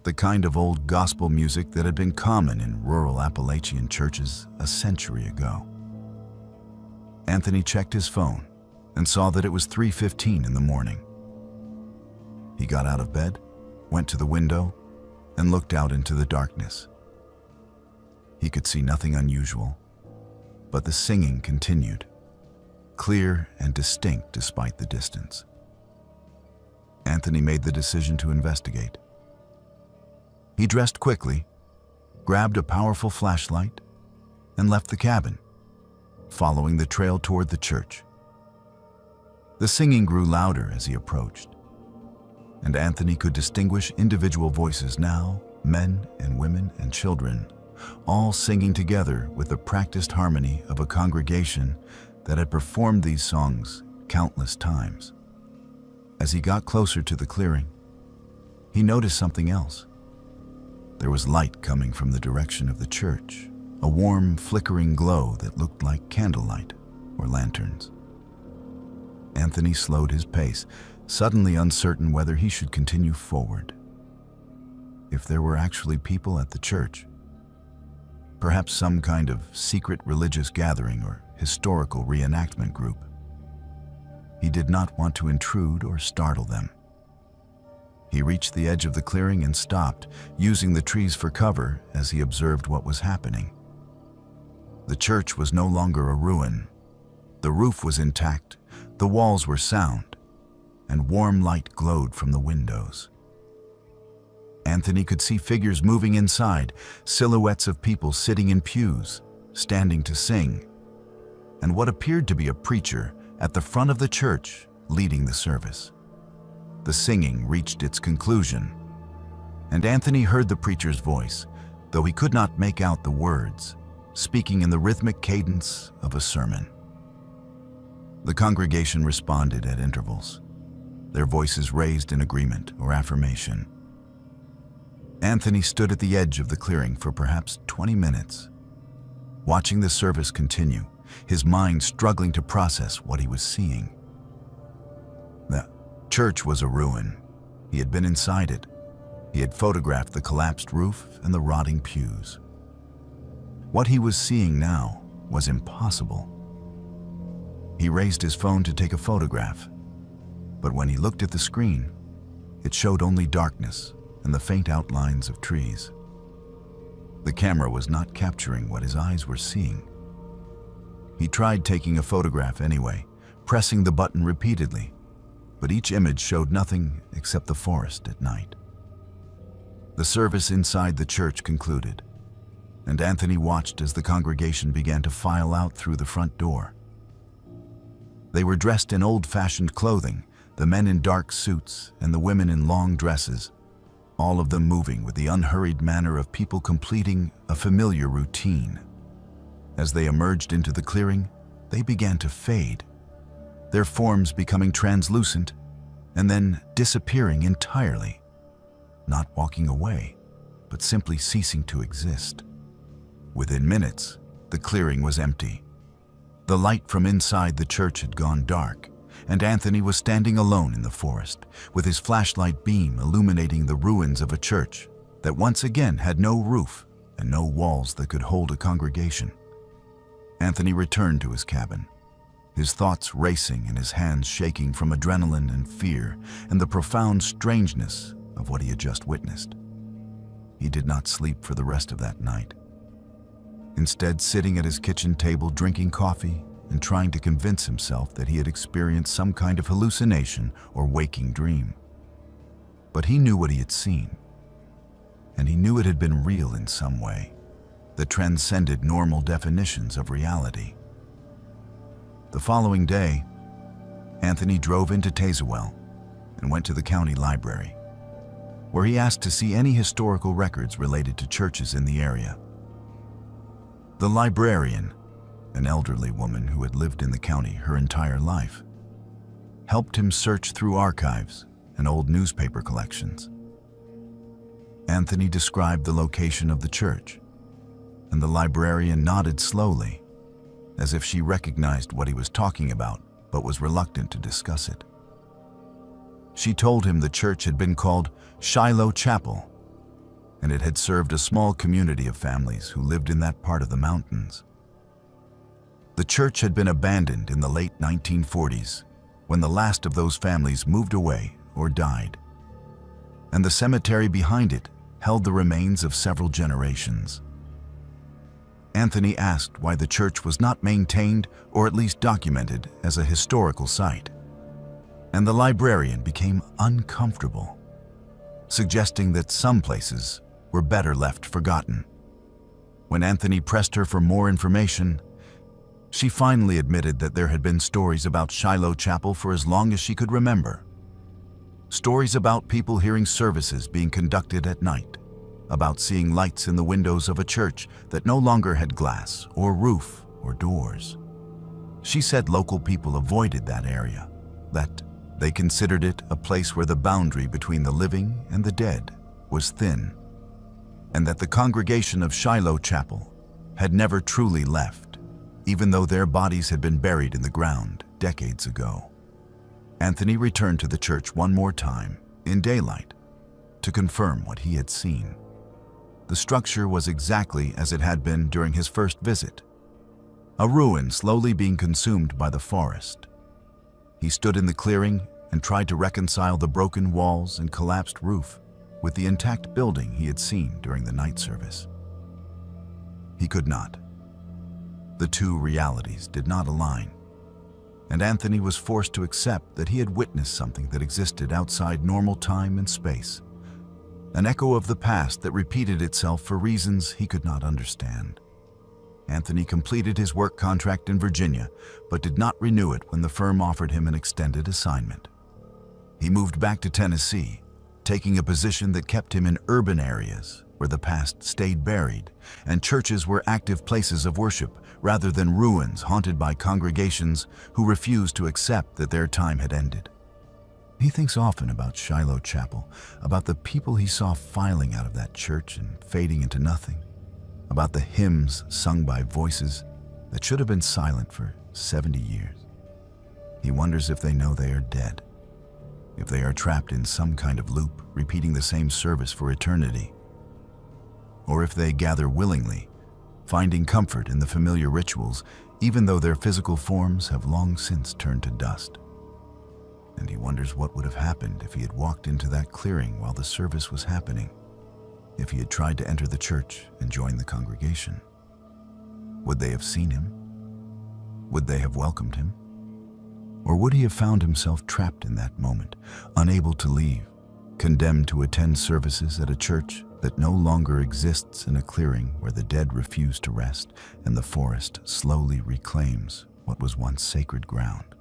the kind of old gospel music that had been common in rural Appalachian churches a century ago. Anthony checked his phone and saw that it was 3:15 in the morning. He got out of bed, went to the window, and looked out into the darkness. He could see nothing unusual, but the singing continued, clear and distinct despite the distance. Anthony made the decision to investigate. He dressed quickly, grabbed a powerful flashlight, and left the cabin, following the trail toward the church. The singing grew louder as he approached, and Anthony could distinguish individual voices now, men and women and children, all singing together with the practiced harmony of a congregation that had performed these songs countless times. As he got closer to the clearing, he noticed something else. There was light coming from the direction of the church, a warm, flickering glow that looked like candlelight or lanterns. Anthony slowed his pace, suddenly uncertain whether he should continue forward. If there were actually people at the church, perhaps some kind of secret religious gathering or historical reenactment group, he did not want to intrude or startle them. He reached the edge of the clearing and stopped, using the trees for cover as he observed what was happening. The church was no longer a ruin. The roof was intact, the walls were sound, and warm light glowed from the windows. Anthony could see figures moving inside, silhouettes of people sitting in pews, standing to sing, and what appeared to be a preacher at the front of the church leading the service. The singing reached its conclusion, and Anthony heard the preacher's voice, though he could not make out the words, speaking in the rhythmic cadence of a sermon. The congregation responded at intervals, their voices raised in agreement or affirmation. Anthony stood at the edge of the clearing for perhaps 20 minutes, watching the service continue, his mind struggling to process what he was seeing. The church was a ruin. He had been inside it. He had photographed the collapsed roof and the rotting pews. What he was seeing now was impossible. He raised his phone to take a photograph, but when he looked at the screen, it showed only darkness and the faint outlines of trees. The camera was not capturing what his eyes were seeing. He tried taking a photograph anyway, pressing the button repeatedly, but each image showed nothing except the forest at night. The service inside the church concluded, and Anthony watched as the congregation began to file out through the front door. They were dressed in old-fashioned clothing, the men in dark suits and the women in long dresses, all of them moving with the unhurried manner of people completing a familiar routine. As they emerged into the clearing, they began to fade, their forms becoming translucent and then disappearing entirely, not walking away, but simply ceasing to exist. Within minutes, the clearing was empty. The light from inside the church had gone dark, and Anthony was standing alone in the forest, with his flashlight beam illuminating the ruins of a church that once again had no roof and no walls that could hold a congregation. Anthony returned to his cabin, his thoughts racing and his hands shaking from adrenaline and fear and the profound strangeness of what he had just witnessed. He did not sleep for the rest of that night. Instead, sitting at his kitchen table drinking coffee and trying to convince himself that he had experienced some kind of hallucination or waking dream. But he knew what he had seen, and he knew it had been real in some way that transcended normal definitions of reality. The following day, Anthony drove into Tazewell and went to the county library, where he asked to see any historical records related to churches in the area. The librarian, an elderly woman who had lived in the county her entire life, helped him search through archives and old newspaper collections. Anthony described the location of the church, and the librarian nodded slowly, as if she recognized what he was talking about but was reluctant to discuss it. She told him the church had been called Shiloh Chapel, and it had served a small community of families who lived in that part of the mountains. The church had been abandoned in the late 1940s, when the last of those families moved away or died, and the cemetery behind it held the remains of several generations. Anthony asked why the church was not maintained or at least documented as a historical site, and the librarian became uncomfortable, suggesting that some places were better left forgotten. When Anthony pressed her for more information, she finally admitted that there had been stories about Shiloh Chapel for as long as she could remember. Stories about people hearing services being conducted at night, about seeing lights in the windows of a church that no longer had glass or roof or doors. She said local people avoided that area, that they considered it a place where the boundary between the living and the dead was thin, and that the congregation of Shiloh Chapel had never truly left, even though their bodies had been buried in the ground decades ago. Anthony returned to the church one more time, in daylight, to confirm what he had seen. The structure was exactly as it had been during his first visit, a ruin slowly being consumed by the forest. He stood in the clearing and tried to reconcile the broken walls and collapsed roof with the intact building he had seen during the night service. He could not. The two realities did not align, and Anthony was forced to accept that he had witnessed something that existed outside normal time and space, an echo of the past that repeated itself for reasons he could not understand. Anthony completed his work contract in Virginia, but did not renew it when the firm offered him an extended assignment. He moved back to Tennessee, taking a position that kept him in urban areas where the past stayed buried and churches were active places of worship rather than ruins haunted by congregations who refused to accept that their time had ended. He thinks often about Shiloh Chapel, about the people he saw filing out of that church and fading into nothing, about the hymns sung by voices that should have been silent for 70 years. He wonders if they know they are dead, if they are trapped in some kind of loop, repeating the same service for eternity, or if they gather willingly, finding comfort in the familiar rituals, even though their physical forms have long since turned to dust. And he wonders what would have happened if he had walked into that clearing while the service was happening, if he had tried to enter the church and join the congregation. Would they have seen him? Would they have welcomed him? Or would he have found himself trapped in that moment, unable to leave, condemned to attend services at a church that no longer exists in a clearing where the dead refuse to rest and the forest slowly reclaims what was once sacred ground?